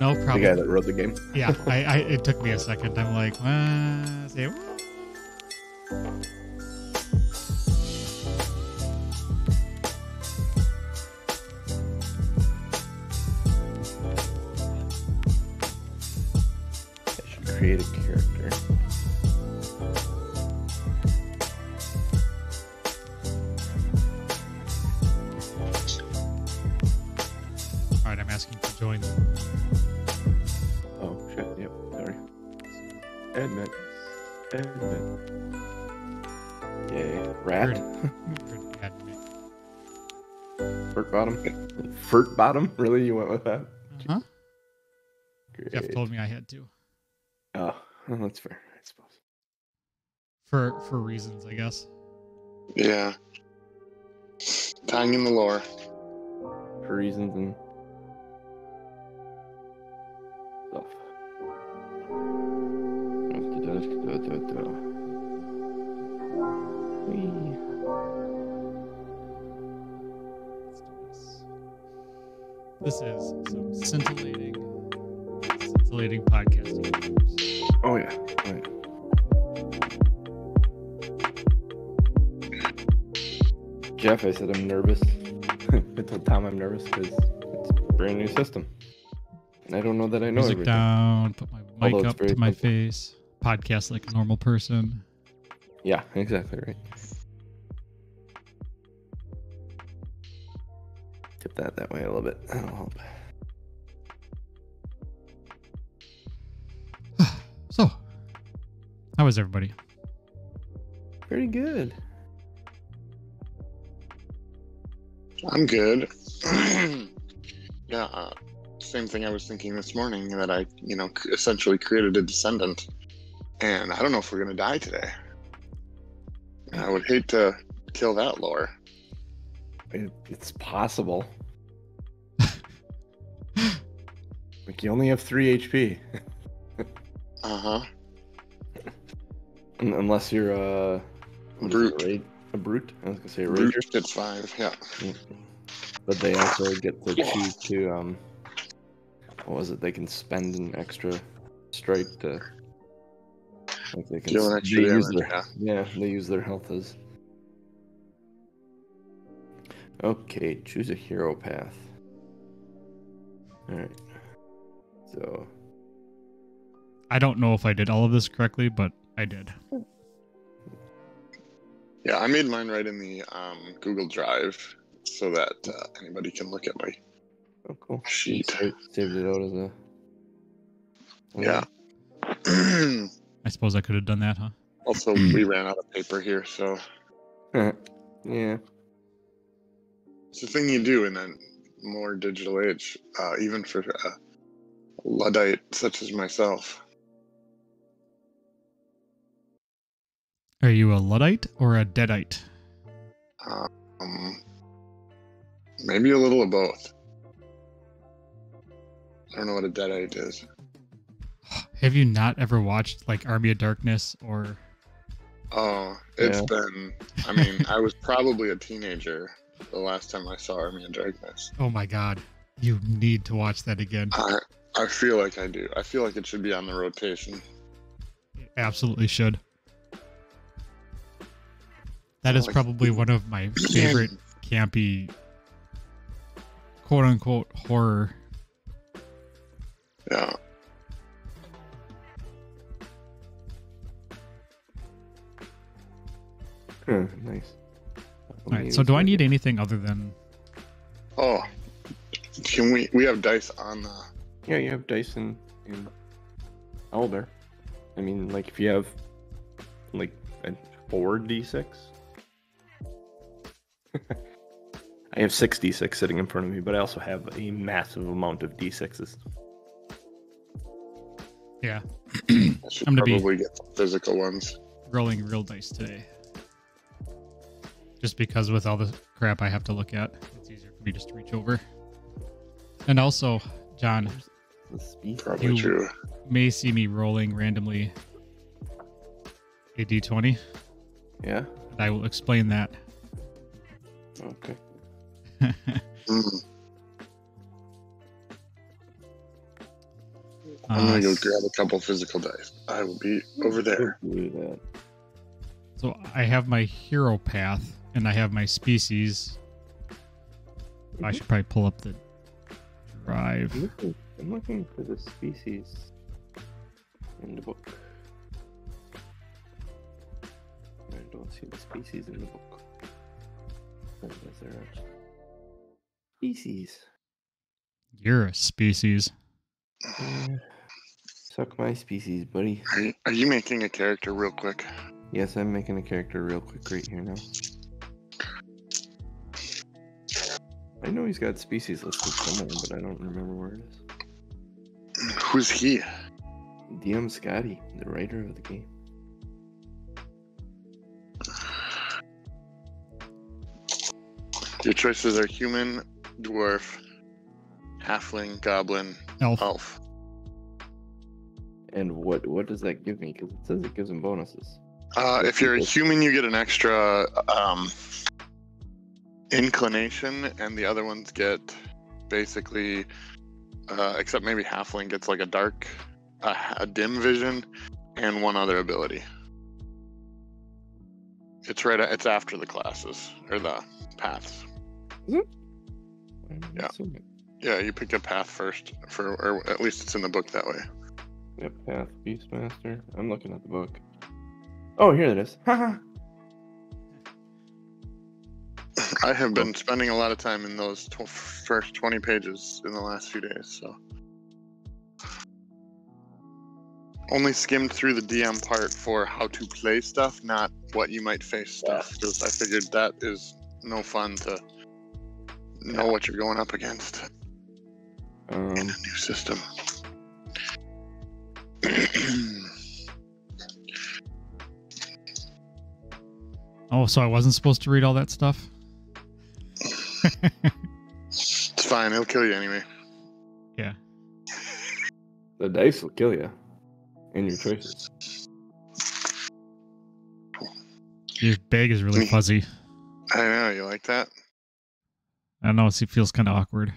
No The problem. guy that wrote the game. Yeah, it took me a second. I'm like, say, I should create a character. all right, I'm asking to join. Oh, shit. Yep. Sorry. Admit. Yay. Rat. Furt bottom. Furt bottom? Really? You went with that? Uh-huh. Great. Jeff told me I had to. Oh, well, that's fair, I suppose. For reasons, I guess. Yeah. Tying in the lore. For reasons and stuff. Whee. This is some scintillating podcasting. Oh yeah. Jeff, I said I'm nervous. I told Tom I'm nervous because it's a brand new system. And I don't know that I know Music everything. down, put my mic Although it's up to very my simple. face, podcast like a normal person. Yeah, exactly right. Tip that way a little bit. That'll help. So, how is everybody? Pretty good. I'm good. Yeah, same thing I was thinking this morning, that I, essentially created a descendant. And I don't know if we're going to die today. I would hate to kill that lore. It's possible. Like, you only have 3 HP. Uh-huh. Unless you're Brute. A brute? I was going to say a Brute rager. gets 5, yeah. But they also get to choose to, what was it? They can spend an extra strike to, like, they can Deal an extra they use damage, their, yeah, they use their health as. Okay, choose a hero path. Alright. So. I don't know if I did all of this correctly, but I did. Yeah, I made mine right in the Google Drive so that anybody can look at my Oh, cool. sheet. Saved it out as a. Yeah. I suppose I could have done that, huh? Also, we ran out of paper here, so Yeah. it's the thing you do in a more digital age, even for a Luddite such as myself. Are you a Luddite or a Deadite? Maybe a little of both. I don't know what a Deadite is. Have you not ever watched like Army of Darkness or? Oh, it's Yeah. been, I mean, I was probably a teenager the last time I saw Army of Darkness. Oh my God, you need to watch that again. I feel like I do. I feel like it should be on the rotation. It absolutely should. That is Like- probably one of my favorite campy, quote unquote, horror. Yeah. Nice. All right, so do I need anything other than? Oh, can we have dice on the... Yeah, you have dice in Owlbear. I mean, like, if you have, like, a 4d6. I have 6d6 sitting in front of me, but I also have a massive amount of d6s. Yeah, I should I'm gonna be- probably get some physical ones. rolling real dice today. Just because with all the crap I have to look at, it's easier for me just to reach over. And also, John, The speed. Probably You- true. may see me rolling randomly a d20, Yeah? and I will explain that. Okay. I'm gonna go grab a couple physical dice. I will be over there. Do that. So I have my hero path and I have my species. I should probably pull up the drive. I'm looking for the species in the book. I don't see the species in the book. Where is there actually? Species. You're a species. Suck my species, buddy. Are you making a character real quick? Yes, I'm making a character real quick right here now. I know he's got species listed somewhere, but I don't remember where it is. Who's he? DM Scotty, the writer of the game. Your choices are human, dwarf, halfling, goblin, elf. And what does that give me? Because it says it gives him bonuses. If you're a human, you get an extra inclination, and the other ones get basically, except maybe halfling gets like a dim vision, and one other ability. It's after the classes or the paths. Is it? Yeah. Yeah, you pick a path first, or at least it's in the book that way. Yep, path, Beastmaster. I'm looking at the book. Oh, here it is. Haha. I have been spending a lot of time in those first 20 pages in the last few days, so. Only skimmed through the DM part for how to play stuff, not what you might face stuff, because I figured that is no fun to know what you're going up against in a new system. Oh, so I wasn't supposed to read all that stuff? It's fine, he'll kill you anyway. Yeah. The dice will kill you. And your choices. Your bag is really fuzzy. I know, you like that? I don't know, it feels kind of awkward.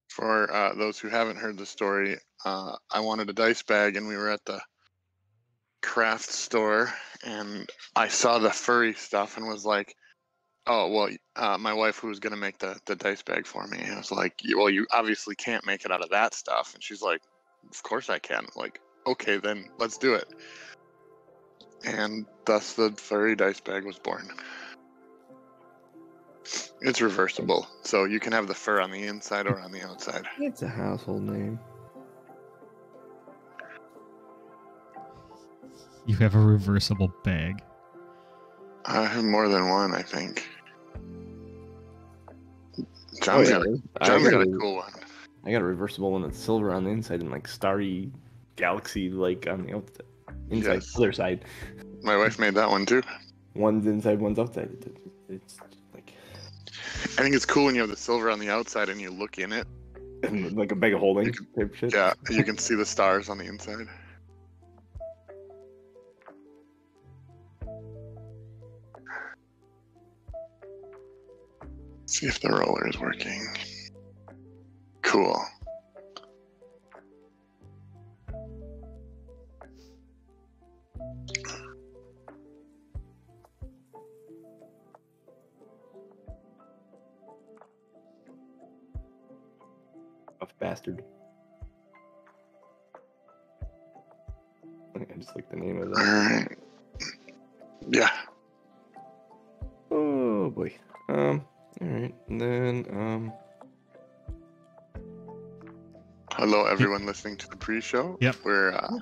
For those who haven't heard the story, I wanted a dice bag, and we were at the craft store, and I saw the furry stuff and was like, oh, well, my wife, who was going to make the dice bag for me, I was like, well, you obviously can't make it out of that stuff. And she's like, of course I can. I'm like, okay, then let's do it. And thus the furry dice bag was born. It's reversible, so you can have the fur on the inside or on the outside. It's a household name. You have a reversible bag. I have more than one, I think. John's got a cool one. I got a reversible one that's silver on the inside and like starry galaxy like on the inside, yes. Other side. My wife made that one too. One's inside, one's outside. It's like. I think it's cool when you have the silver on the outside and you look in it. And like a bag of holding type shit. Yeah, you can see the stars on the inside. See if the roller is working. Cool. Tough bastard. I just like the name of that. Alright. Yeah. Oh boy. Alright, and then, hello, everyone listening to the pre-show. Yep. We're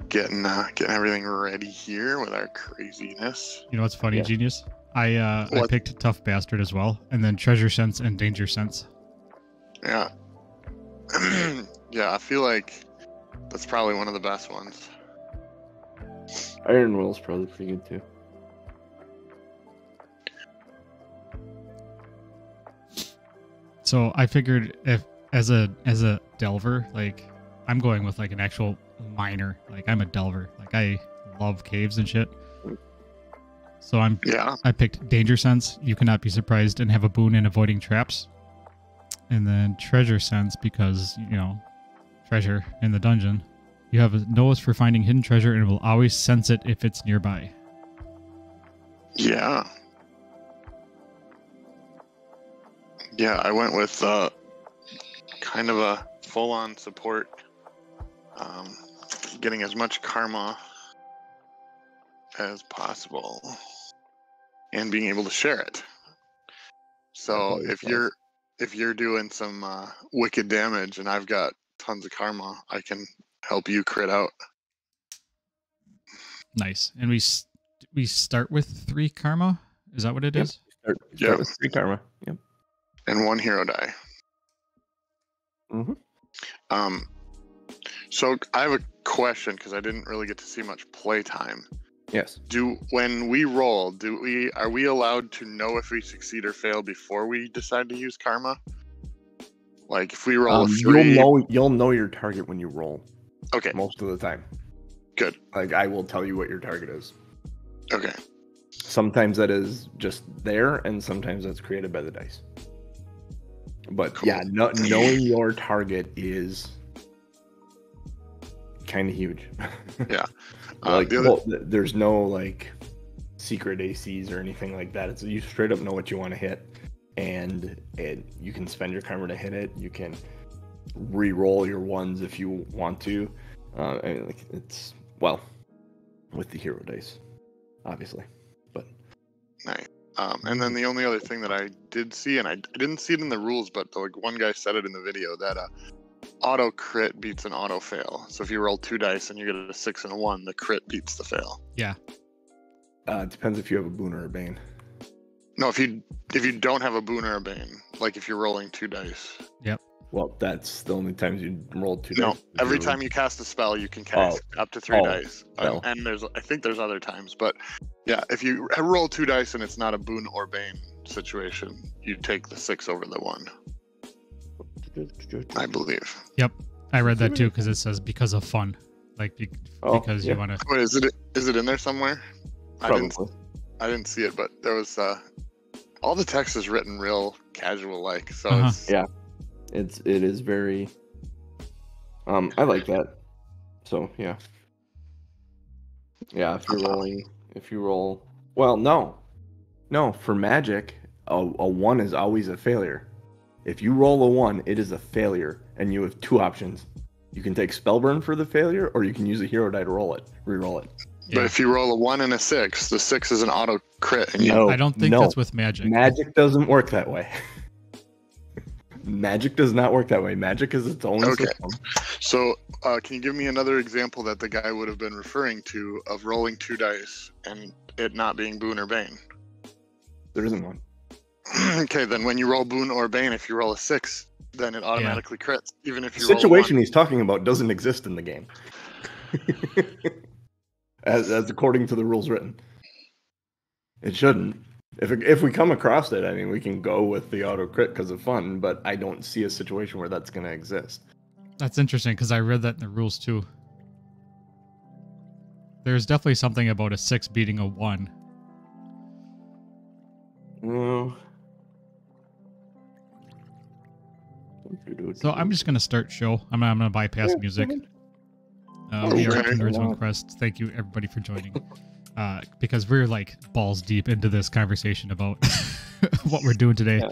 getting everything ready here with our craziness. You know what's funny, Genius? I picked Tough Bastard as well, and then Treasure Sense and Danger Sense. Yeah. Yeah, I feel like that's probably one of the best ones. Iron Will's probably pretty good too. So I figured if as a delver, like I'm going with like an actual miner. Like I'm a delver. Like I love caves and shit. So I picked Danger Sense. You cannot be surprised and have a boon in avoiding traps. And then treasure sense, because, treasure in the dungeon. You have a nose for finding hidden treasure and will always sense it if it's nearby. Yeah. Yeah, I went with kind of a full-on support, getting as much karma as possible, and being able to share it. So if you're doing some wicked damage and I've got tons of karma, I can help you crit out. Nice. And we start with 3 karma. Is that what it is? Start with 3 karma. Yep. And 1 hero die. Mm-hmm. So I have a question because I didn't really get to see much playtime. Yes. When we roll, are we allowed to know if we succeed or fail before we decide to use karma? Like if we roll a 3, you'll know your target when you roll. Okay. Most of the time. Good. Like I will tell you what your target is. Okay. Sometimes that is just there, and sometimes that's created by the dice. But Cool. yeah, knowing your target is kind of huge. Yeah. There's no like secret ACs or anything like that. It's you straight up know what you want to hit, and you can spend your karma to hit it. You can re-roll your ones if you want to. It's with the hero dice, obviously. But nice. And then the only other thing that I did see, and I didn't see it in the rules, but like one guy said it in the video, that auto crit beats an auto fail. So if you roll 2 dice and you get a 6 and a 1, the crit beats the fail. Yeah. It depends if you have a boon or a bane. No, if you don't have a boon or a bane, like if you're rolling 2 dice. Yep. Well, that's the only times you roll 2 No, dice. every time you cast a spell, you can cast up to 3 dice. No. And I think there's other times, but yeah, if you roll 2 dice and it's not a boon or bane situation, you take the 6 over the 1. I believe. Yep. I read that too because it says because of fun. Like because you want to. Wait, is it in there somewhere? Probably. I didn't see it, but there was all the text is written real casual like. So it is very. I like that. So yeah. Yeah, if you roll, well, no, for magic, a 1 is always a failure. If you roll a 1, it is a failure, and you have 2 options. You can take Spellburn for the failure, or you can use a hero die to re-roll it. Yeah. But if you roll a 1 and a 6, the 6 is an auto crit. And No, I don't think that's with magic. Magic doesn't work that way. Magic does not work that way. Magic is its own system. So, can you give me another example that the guy would have been referring to of rolling 2 dice and it not being boon or bane? There isn't one. Okay, then when you roll boon or bane, if you roll a 6, then it automatically crits, even if you The situation roll he's talking about doesn't exist in the game. as according to the rules written. It shouldn't. If we come across it, I mean, we can go with the auto crit because of fun, but I don't see a situation where that's going to exist. That's interesting because I read that in the rules too. There's definitely something about a 6 beating a 1. So I'm just going to start show. I'm going to bypass music. We are at Nerds One Quest. Thank you everybody for joining. Because we're like balls deep into this conversation about what we're doing today. Yeah.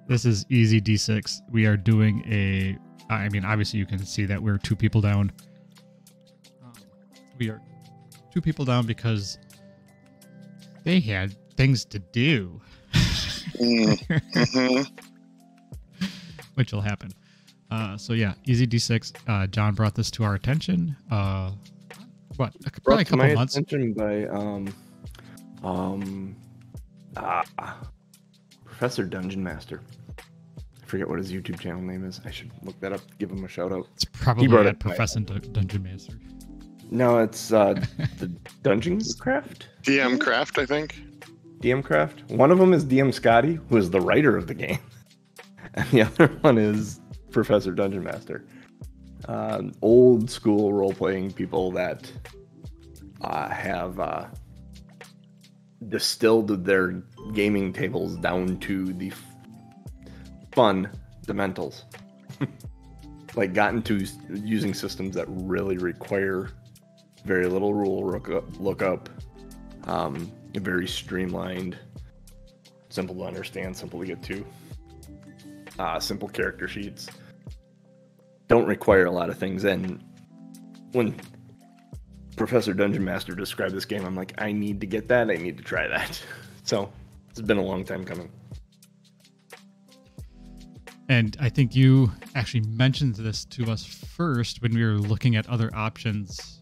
This is easy D6. We are doing I mean, obviously you can see that we're 2 people down. We are 2 people down because they had things to do. Which will happen. So yeah, easy D6. John brought this to our attention. Probably a couple months. Attention by Professor Dungeon Master. I forget what his YouTube channel name is. I should look that up. Give him a shout out. It's probably at Professor Dungeon Master. No, it's the Dungeon Craft. DM Craft, I think. DM Craft. One of them is DM Scotty, who is the writer of the game, and the other one is Professor Dungeon Master. Old school role-playing people that have distilled their gaming tables down to the fun Dementals. Like, got into using systems that really require very little rule lookup, very streamlined, simple to understand, simple to get to, simple character sheets. Don't require a lot of things. And when Professor Dungeon Master described this game, I'm like, I need to get that. I need to try that. So it's been a long time coming. And I think you actually mentioned this to us first when we were looking at other options.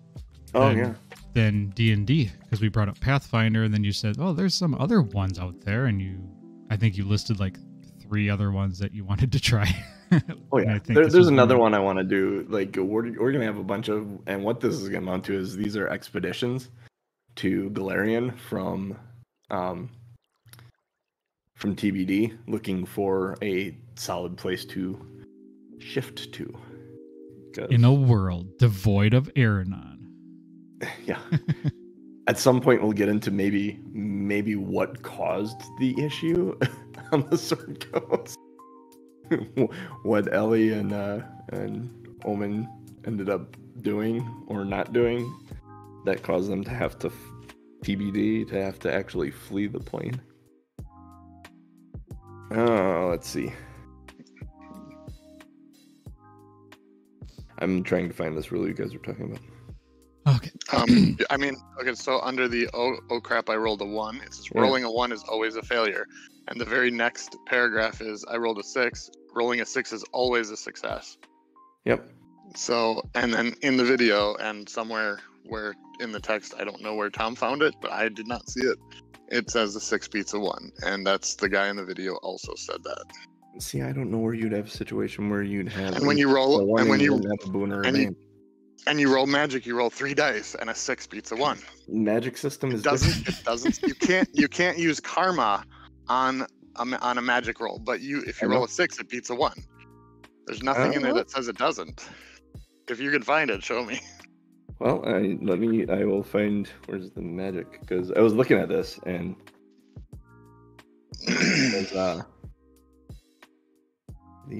Than D&D, because we brought up Pathfinder, and then you said, "Oh, there's some other ones out there," and I think you listed like 3 other ones that you wanted to try. Oh yeah, there's another one I want to do. Like we're gonna have a bunch of, and what this is gonna amount to is these are expeditions to Galarian from TBD, looking for a solid place to shift to. In a world devoid of Aranon. Yeah. At some point we'll get into maybe what caused the issue on the Sword Coast. What Ellie and Omen ended up doing or not doing that caused them to have to TBD, to have to actually flee the plane. Oh, let's see. I'm trying to find this rule you guys are talking about. Okay. So under the oh crap, I rolled a 1. It says rolling a 1 is always a failure. And the very next paragraph is I rolled a 6. Rolling a 6 is always a success. Yep. So, and then in the video and somewhere where in the text, I don't know where Tom found it, but I did not see it. It says a 6 beats a 1. And that's the guy in the video also said that. See, I don't know where you'd have a situation where you'd have. And when you roll, and when you have a boon or a bane. And you roll magic, you roll 3 dice, and a 6 beats a 1. Magic system is different. It doesn't. You can't use karma on a magic roll, but if you roll a 6, it beats a 1. There's nothing in there that says it doesn't. If you can find it, show me. Well, I will find where's the magic, because I was looking at this and there's the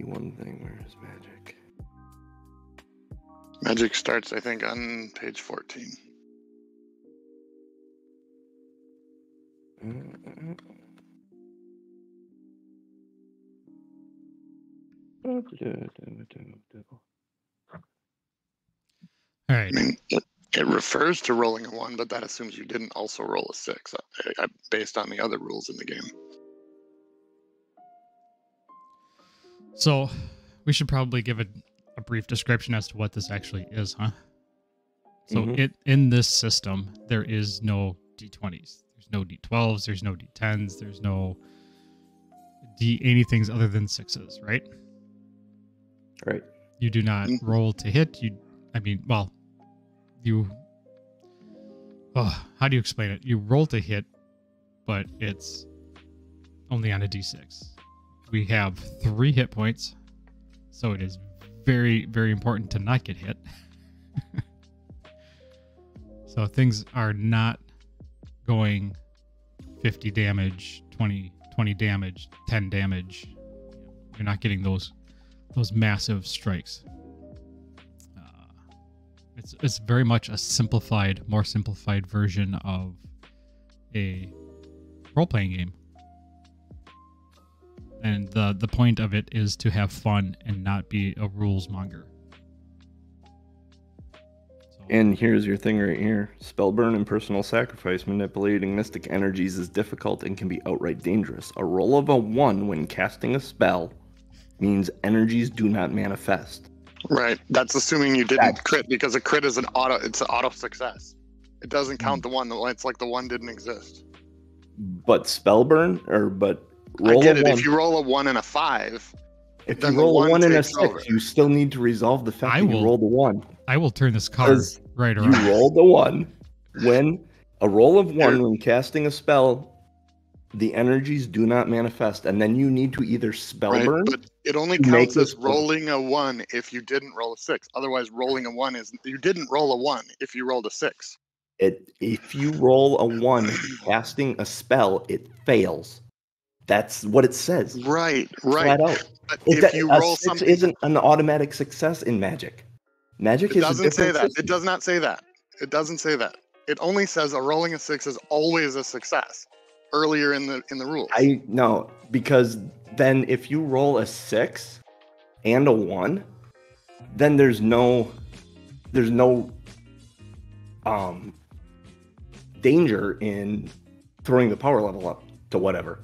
one thing. Where is magic? Magic starts, I think, on page 14. All right. I mean, it refers to rolling a 1, but that assumes you didn't also roll a 6, based on the other rules in the game. So we should probably give a brief description as to what this actually is, huh? So in this system, there is no D20s. There's no D12s. There's no D10s. There's no anythings other than 6s, right? Right. You do not roll to hit. How do you explain it? You roll to hit, but it's only on a D6. We have 3 hit points, so it is very, very important to not get hit. So things are not going 50 damage, 20 damage, 10 damage. You're not getting those massive strikes. It's very much a more simplified version of a role-playing game. And the point of it is to have fun and not be a rules monger. So, and here's your thing right here. Spellburn and personal sacrifice. Manipulating mystic energies is difficult and can be outright dangerous. A roll of a 1 when casting a spell means energies do not manifest. Right. That's assuming you didn't crit, because a crit is an auto success. It doesn't count the 1. It's like the 1 didn't exist. But spellburn I get it. If you roll a 1 and a 5, if you roll a 1 and a 6, you still need to resolve the fact that you rolled a 1. I will turn this card right around. You rolled a 1. When a roll of 1 when casting a spell, the energies do not manifest, and then you need to either spellburn. Right, but it only counts as rolling a 1 if you didn't roll a 6. Otherwise, rolling a 1 is you didn't roll a 1 if you rolled a 6. If you roll a 1 casting a spell, it fails. That's what it says. Right. Flat out. But if you roll six something, isn't an automatic success in Magic. Magic it is a doesn't say different that. system. It does not say that. It doesn't say that. It only says a rolling a 6 is always a success. Earlier in the rules. I know, because then if you roll a 6 and a 1, then there's no danger in throwing the power level up to whatever.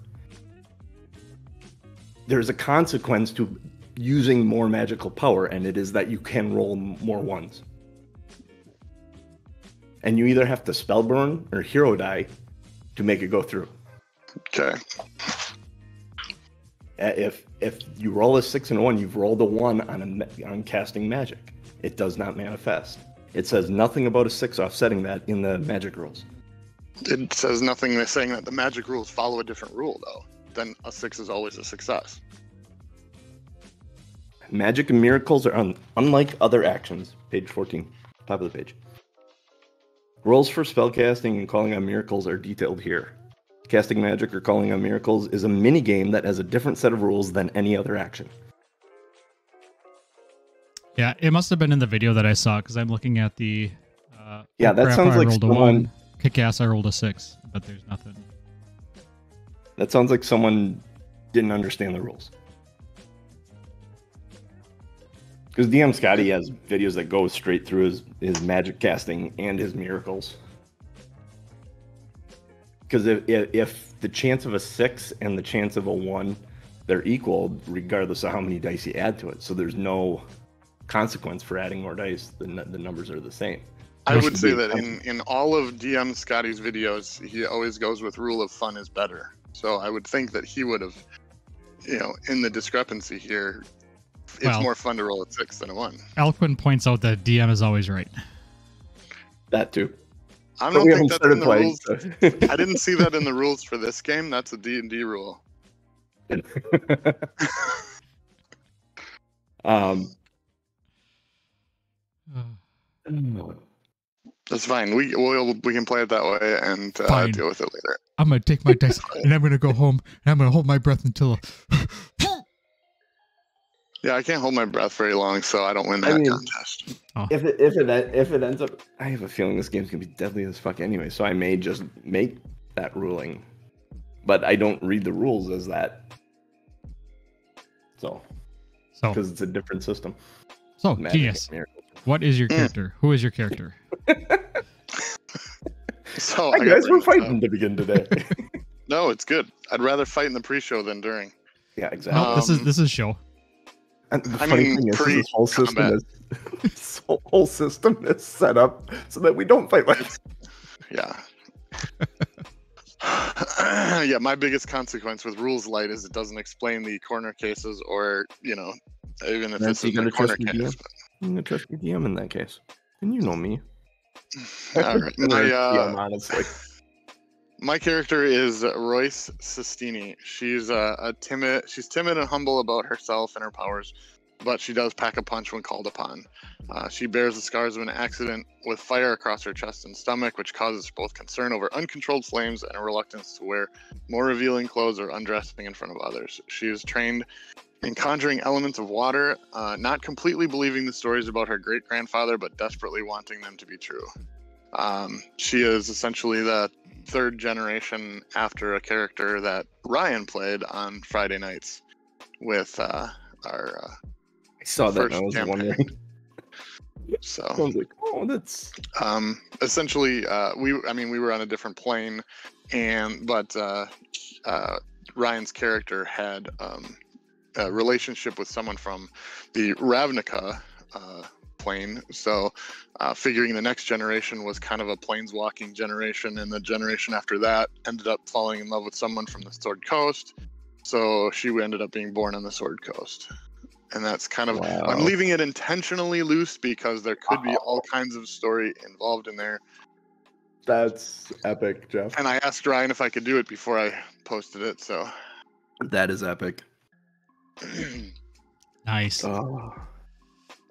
There's a consequence to using more magical power, and it is that you can roll more 1s. And you either have to spellburn or hero die to make it go through. Okay. If you roll a 6 and a 1, you've rolled a 1 on casting magic. It does not manifest. It says nothing about a 6 offsetting that in the magic rules. It says nothing saying that the magic rules follow a different rule, though. Then a 6 is always a success. Magic and miracles are unlike other actions. Page 14, top of the page. Rules for spellcasting and calling on miracles are detailed here. Casting magic or calling on miracles is a mini-game that has a different set of rules than any other action. Yeah, it must have been in the video that I saw, because I'm looking at the... yeah, that sounds I like rolled someone... a 1. Kick-ass, I rolled a 6, but there's nothing. That sounds like someone didn't understand the rules. Because DM Scotty has videos that go straight through his magic casting and his miracles. Because if the chance of a 6 and the chance of a 1, they're equal regardless of how many dice you add to it. So there's no consequence for adding more dice. The numbers are the same. I would say that in all of DM Scotty's videos, he always goes with rule of fun is better. So I would think that he would have, in the discrepancy here, it's more fun to roll a 6 than a 1. Alquin points out that DM is always right. That too. I don't think that's in the rules. So. I didn't see that in the rules for this game. That's a D&D rule. That's fine. We can play it that way and deal with it later. I'm gonna take my dice and I'm gonna go home and I'm gonna hold my breath until. Yeah, I can't hold my breath very long, so I don't win that contest. Oh. If it ends up, I have a feeling this game's gonna be deadly as fuck anyway. So I may just make that ruling, but I don't read the rules as that. So because it's a different system. So genius. What is your character? Who is your character? So Hi guys, we're fighting to begin today. No, it's good. I'd rather fight in the pre-show than during. Yeah, exactly. No, this is show. And the funny thing is, this whole system is set up so that we don't fight like this. Yeah. Yeah, my biggest consequence with Rules Light is it doesn't explain the corner cases or, even if it's a corner case. I'm going to trust your DM in that case. And you know me. All right. Honestly. My character is Royce Sistini. She's timid and humble about herself and her powers, but she does pack a punch when called upon. She bears the scars of an accident with fire across her chest and stomach, which causes both concern over uncontrolled flames and a reluctance to wear more revealing clothes or undressing in front of others. She is trained in conjuring elements of water, not completely believing the stories about her great-grandfather, but desperately wanting them to be true. She is essentially the third generation after a character that Ryan played on Friday nights with our I saw that and I was campaign. wondering. So I was like, oh, that's essentially we were on a different plane, but Ryan's character had a relationship with someone from the Ravnica plane, so figuring the next generation was kind of a planeswalking generation, and the generation after that ended up falling in love with someone from the Sword Coast, so she ended up being born on the Sword Coast. And that's kind of, wow. I'm leaving it intentionally loose because there could be all kinds of story involved in there. That's epic, Jeff. And I asked Ryan if I could do it before I posted it, so. That is epic. Nice. Oh. All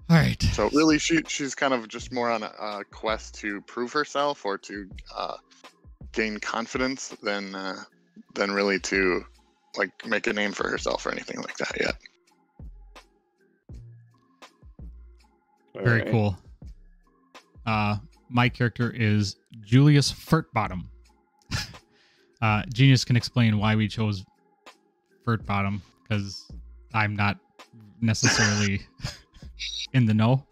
right. So really, she's kind of just more on a quest to prove herself or to gain confidence than really to like make a name for herself or anything like that yet. Very cool. My character is Julius Furtbottom. Genius can explain why we chose Furtbottom, because I'm not necessarily in the know,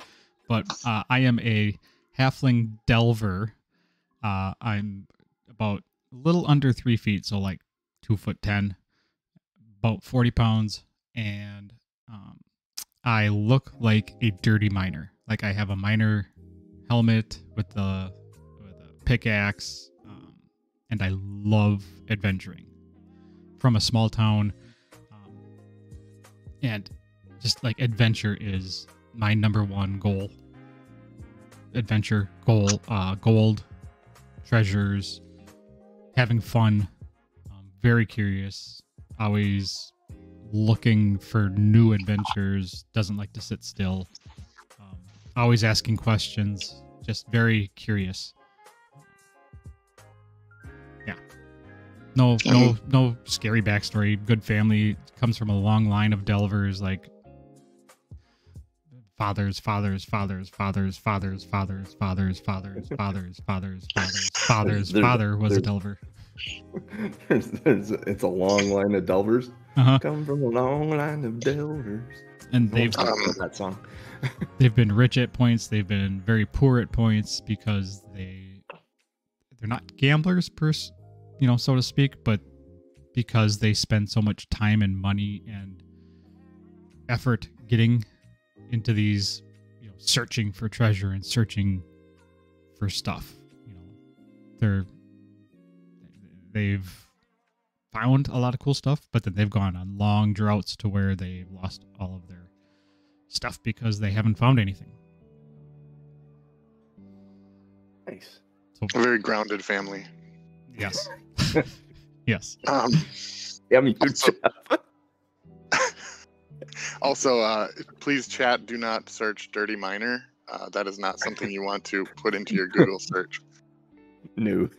but I am a halfling delver. I'm about a little under 3 feet, so like 2'10", about 40 pounds, and I look like a dirty miner. Like, I have a miner helmet with a pickaxe, and I love adventuring from a small town, and just like adventure is my number one goal. Adventure, gold, treasures, having fun, very curious, always looking for new adventures, doesn't like to sit still, always asking questions, just very curious. Yeah. No scary backstory, good family, comes from a long line of delvers, like father was a delver. It's a long line of delvers. Uh-huh. Come from a long line of delvers. And they've that song. They've been rich at points. They've been very poor at points because they're not gamblers, so to speak, but because they spend so much time and money and effort getting into these, searching for treasure and searching for stuff. They've found a lot of cool stuff, but then they've gone on long droughts to where they've lost all of their stuff because they haven't found anything. Nice. So, A very grounded family. Yes. Yes. Yeah, me too. Also, please chat, do not search dirty miner. That is not something you want to put into your Google search. No.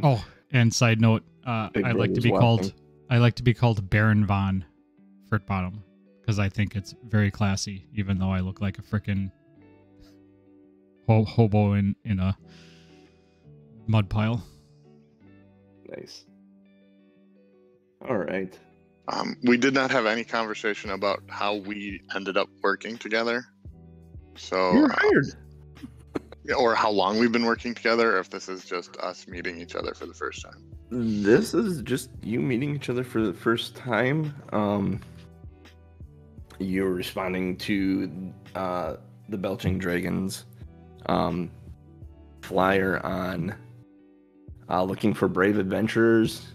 Oh, and side note, I like to be called Baron von Furtbottom because I think it's very classy, even though I look like a frickin' hobo in a mud pile. Nice. All right. We did not have any conversation about how we ended up working together. So You were hired. Or how long we've been working together, or if this is just us meeting each other for the first time. This is just you meeting each other for the first time. You're responding to the Belching Dragons flyer on looking for brave adventurers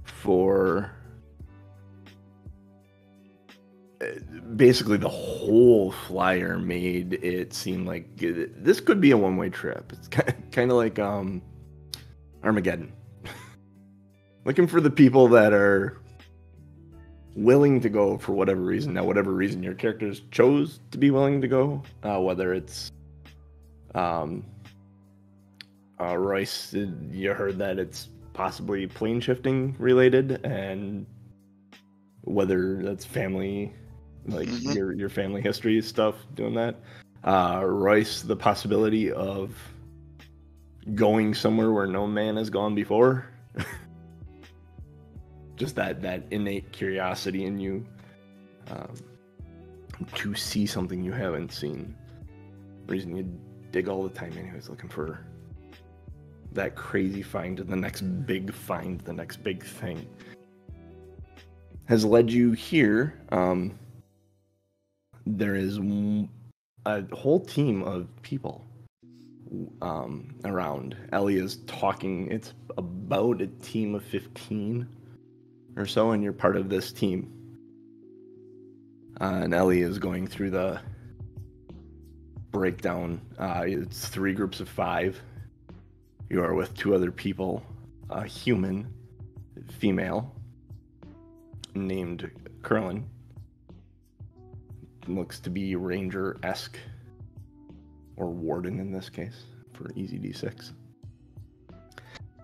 for basically the whole flyer made it seem like this could be a one-way trip. It's kind of like Armageddon. Looking for the people that are willing to go for whatever reason. Now, whatever reason your characters chose to be willing to go, whether it's Royce, you heard that it's possibly plane shifting related, and whether that's family, like your family history stuff, doing that. Royce, the possibility of going somewhere where no man has gone before. Just that innate curiosity in you to see something you haven't seen. Reason you dig all the time anyways, looking for that crazy find, the next big find, the next big thing, has led you here. There is a whole team of people around. Ellie is talking. It's about a team of 15 or so, and you're part of this team. And Ellie is going through the breakdown. It's 3 groups of 5. You are with 2 other people, a human, female, named Curlin. Looks to be Ranger-esque, or Warden in this case, for easy D6.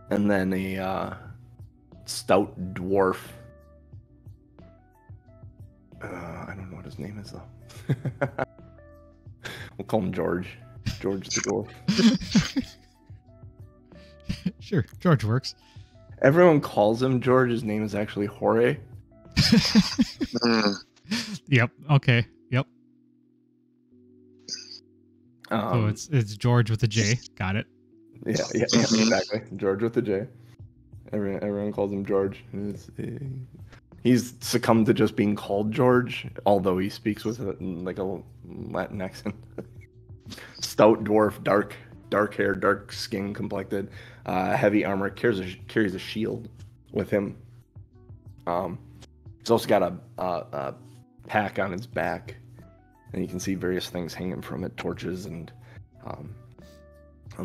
And then a stout dwarf. I don't know what his name is though. We'll call him George. George the dwarf. Sure, George works. Everyone calls him George. His name is actually Jorge. Yep. Okay. Yep. So it's George with a J. Got it. Yeah, exactly. George with a J. Everyone calls him George. He's succumbed to just being called George, although he speaks with like a Latin accent. Stout dwarf, dark hair, dark skin complected, heavy armor, carries a shield with him. He's also got a pack on his back, and you can see various things hanging from it, torches and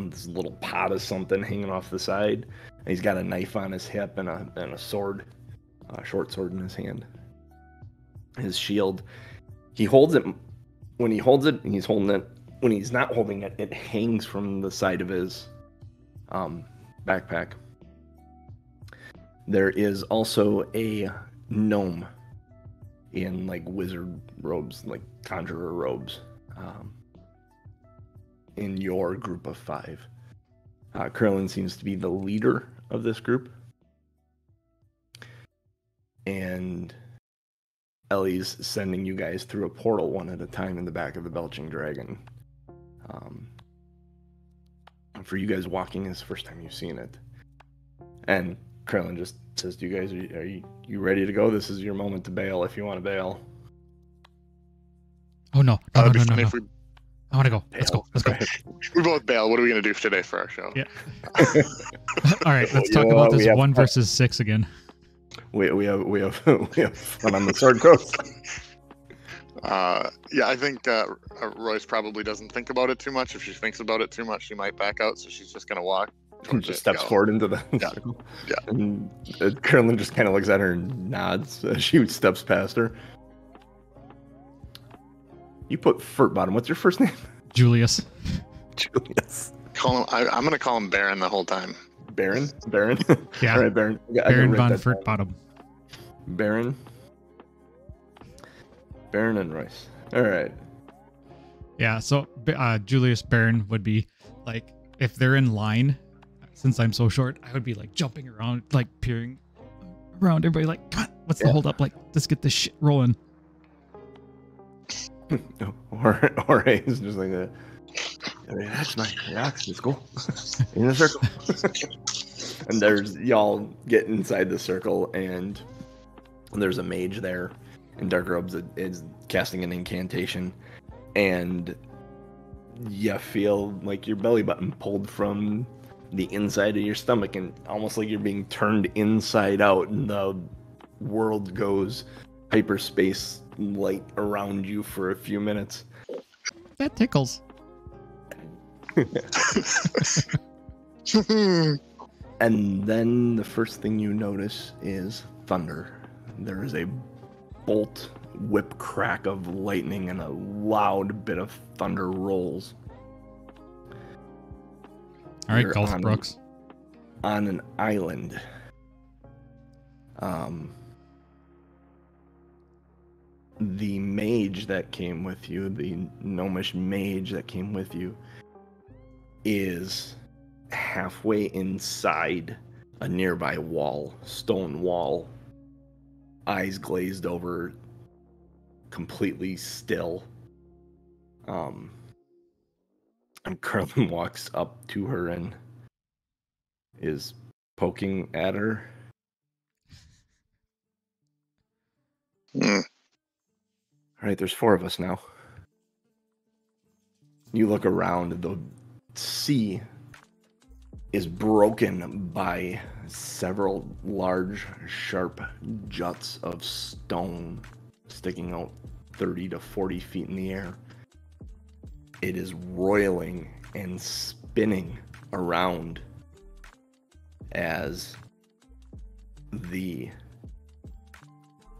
this little pot of something hanging off the side. And he's got a knife on his hip and a sword, a short sword in his hand. His shield, he holds it. When he holds it, he's holding it. When he's not holding it, it hangs from the side of his backpack. There is also a gnome in like wizard robes, like conjurer robes, in your group of 5. Krillin seems to be the leader of this group, and Ellie's sending you guys through a portal one at a time in the back of the Belching Dragon. For you guys walking, it's the first time you've seen it. And Krillin just says to you guys, are you ready to go? This is your moment to bail if you want to bail. Oh, no. No. I want to go. Bail. Let's go. We both bail. What are we going to do today for our show? Yeah. All right, let's talk about this 1 versus 6 again. We have fun on the sword coast. Yeah, I think Royce probably doesn't think about it too much. If she thinks about it too much, she might back out. So she's just gonna walk. Just steps forward into the circle. Yeah. And Carolyn just kind of looks at her and nods as she steps past her. You put Furt Bottom. What's your first name? Julius. Julius. Call him. I'm gonna call him Baron the whole time. Baron. Yeah. All right, Baron. Baron von Furt Bottom. Baron and Royce. All right. Yeah, so Julius Baron would be like, if they're in line, since I'm so short, I would be like jumping around, like peering around everybody, like, come on, what's the hold up? Like, let's get this shit rolling. Or he's just like, that's my ox. Let's go in the circle. And there's y'all get inside the circle, and there's a mage there in dark robes that is casting an incantation, and you feel like your belly button pulled from the inside of your stomach, and almost like you're being turned inside out, and the world goes hyperspace light around you for a few minutes. That tickles. And then the first thing you notice is thunder. There is a bolt whip crack of lightning, and a loud bit of thunder rolls. All right, Gulf Brooks. On an island. The mage that came with you, the gnomish mage that came with you, is halfway inside a nearby wall, stone wall, eyes glazed over, completely still. And Carlin walks up to her and is poking at her. All right, there's 4 of us now. You look around, the sea is broken by several large, sharp juts of stone sticking out 30 to 40 feet in the air. It is roiling and spinning around as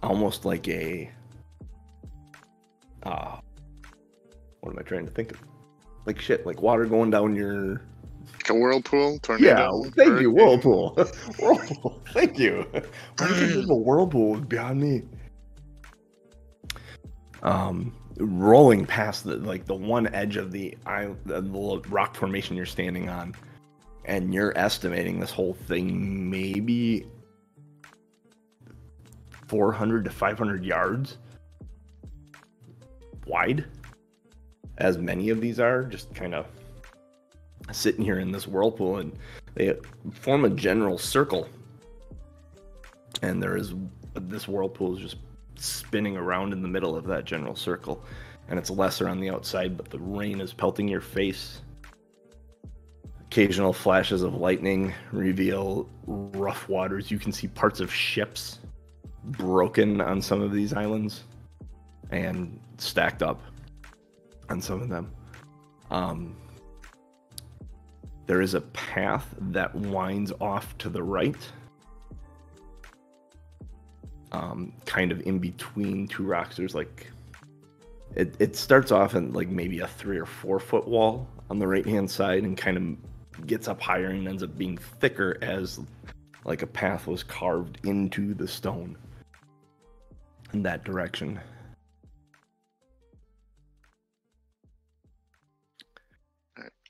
almost like a what am I trying to think of? Like water going down your Like a whirlpool, tornado. Yeah, thank you, hurricane. whirlpool. Whirlpool, thank you. Why did you think a whirlpool was beyond me? Rolling past the one edge of the rock formation you're standing on, and you're estimating this whole thing maybe 400 to 500 yards wide, as many of these are, just kind of sitting here in this whirlpool, and they form a general circle, and this whirlpool is just spinning around in the middle of that general circle, and it's lesser on the outside, but the rain is pelting your face. Occasional flashes of lightning reveal rough waters. You can see parts of ships broken on some of these islands and stacked up on some of them. There is a path that winds off to the right, kind of in between two rocks. There's it starts off in maybe a 3 or 4 foot wall on the right hand side, and kind of gets up higher and ends up being thicker as a path was carved into the stone in that direction.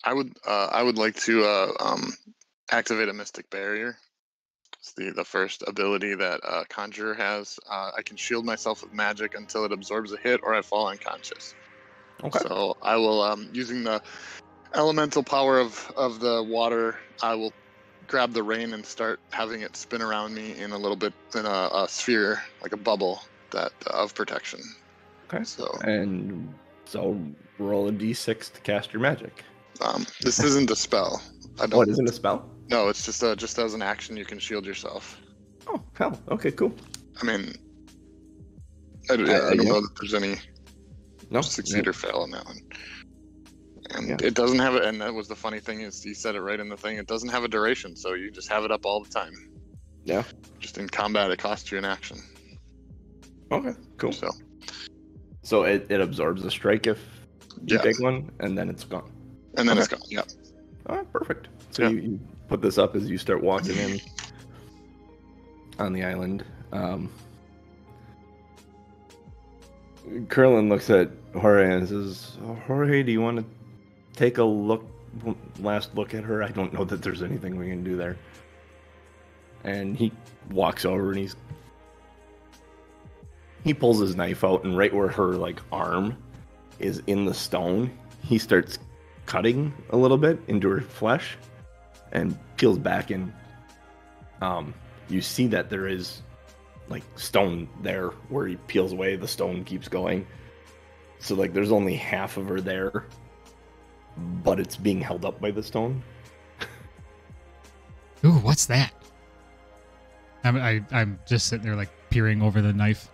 I would like to activate a mystic barrier. It's the first ability that Conjurer has. I can shield myself with magic until it absorbs a hit or I fall unconscious. Okay. So I will, using the elemental power of the water, I will grab the rain and start having it spin around me in a sphere, like a bubble of protection. Okay. So roll a d6 to cast your magic. This isn't a spell. It isn't a spell? No, it's just as an action you can shield yourself. Oh, hell. Okay, cool. I mean, I don't know that there's any succeed or fail on that one. And it doesn't have it, and that was the funny thing, is you said it right in the thing, it doesn't have a duration, so you just have it up all the time. Yeah. Just in combat, it costs you an action. Okay, cool. So it absorbs the strike if you take one, and then it's gone. And then it's gone, yeah. All right, perfect. So you put this up as you start walking in on the island. Curlin looks at Jorge and says, Jorge, do you want to take a last look at her? I don't know that there's anything we can do there. And he walks over and he pulls his knife out, and right where her arm is in the stone, he starts cutting a little bit into her flesh and peels back in. You see that there is stone there where he peels away, the stone keeps going. So there's only half of her there, but it's being held up by the stone. Ooh, what's that? I'm just sitting there peering over the knife.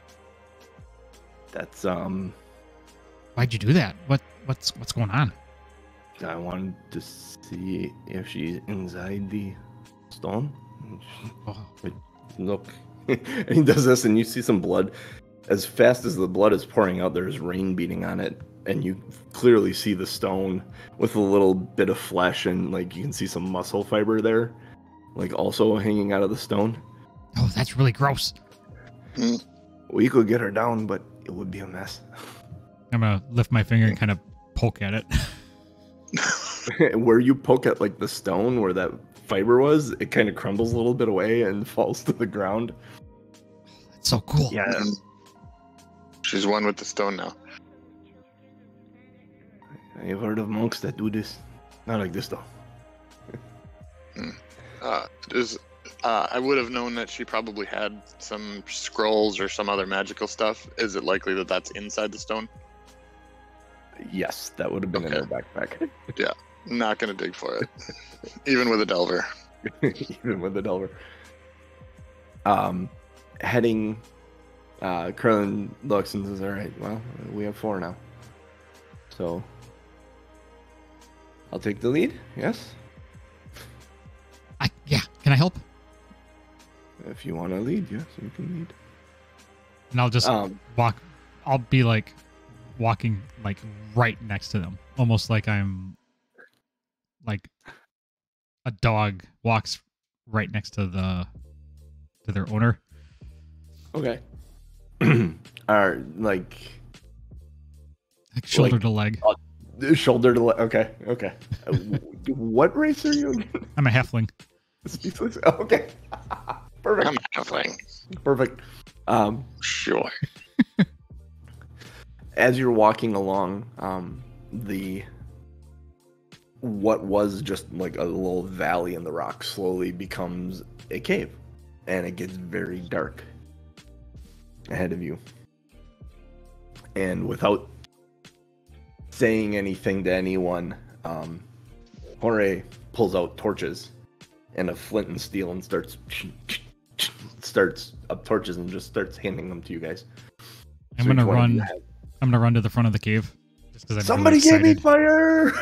That's Why'd you do that? What's going on? I wanted to see if she's inside the stone. Look. And he does this, and you see some blood. As fast as the blood is pouring out, there's rain beating on it, and you clearly see the stone with a little bit of flesh, and you can see some muscle fiber there, also hanging out of the stone. Oh, that's really gross. We could get her down, but it would be a mess. I'm gonna lift my finger and kind of poke at it. Where you poke at the stone where that fiber was, it kind of crumbles a little bit away and falls to the ground. That's so cool. Yeah. She's one with the stone now. I've heard of monks that do this. Not like this though. I would have known that she probably had some scrolls or some other magical stuff. Is it likely that that's inside the stone? Yes, that would have been in her backpack. Yeah, not gonna dig for it, even with a delver. Even with a delver. Heading, Curlin looks and says, "All right, well, we have 4 now, so I'll take the lead." Yes. Can I help? If you want to lead, yes, you can lead. And I'll just walk. I'll be walking right next to them, almost like I'm a dog walks right next to their owner. Okay. Are like shoulder to leg. Shoulder to leg. Okay. Okay. What race are you again? I'm a halfling. Speechless. Okay. Perfect. I'm a halfling. Perfect. Sure. As you're walking along, what was just like a little valley in the rock slowly becomes a cave, and it gets very dark ahead of you. And without saying anything to anyone, Jorge pulls out torches and a flint and steel and starts up torches and just starts handing them to you guys. I'm gonna run to the front of the cave. Just because I'm Somebody really gave me fire!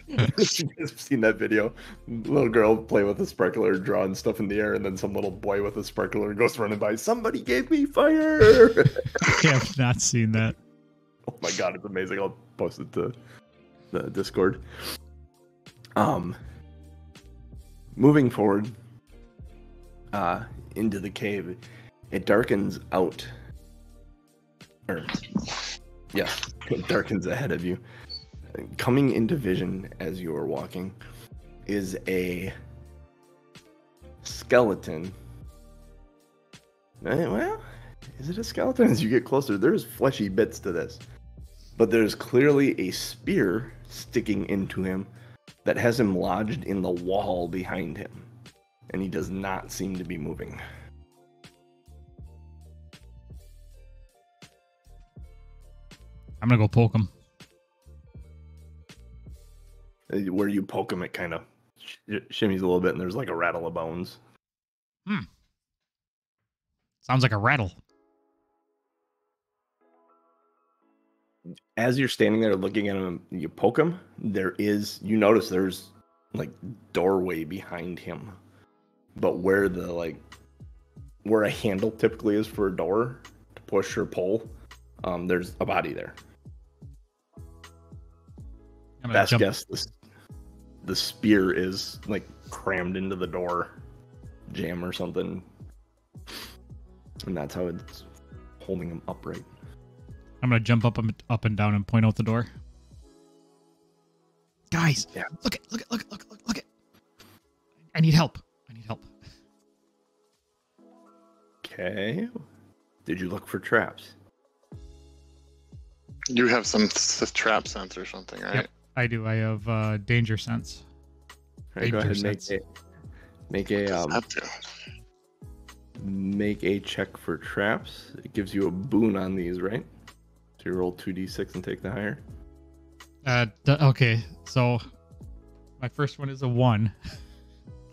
You've seen that video. Little girl play with a sparkler, drawing stuff in the air, and then some little boy with a sparkler goes running by. Somebody gave me fire! I have not seen that. Oh my god, it's amazing. I'll post it to the Discord. Moving forward into the cave, it darkens out. It darkens ahead of you. Coming into vision as you are walking is a skeleton. Well, is it a skeleton? As you get closer, there's fleshy bits to this. But there's clearly a spear sticking into him that has him lodged in the wall behind him. And he does not seem to be moving. I'm gonna go poke him. Where you poke him, it kind of shimmies a little bit, and there's like a rattle of bones. Sounds like a rattle. As you're standing there looking at him, you poke him. You notice there's like doorway behind him, but where a handle typically is for a door to push or pull, there's a body there. Best guess, the spear is like crammed into the door jamb or something, and that's how it's holding him upright. I'm gonna jump up and down and point out the door. Guys, yeah. Look it. I need help. Okay. Did you look for traps? You have some trap sense or something, right? Yep, I do. I have danger sense. All right, go ahead and make a check for traps. It gives you a boon on these, right? So you roll 2d6 and take the higher. Okay, so my first one is a 1.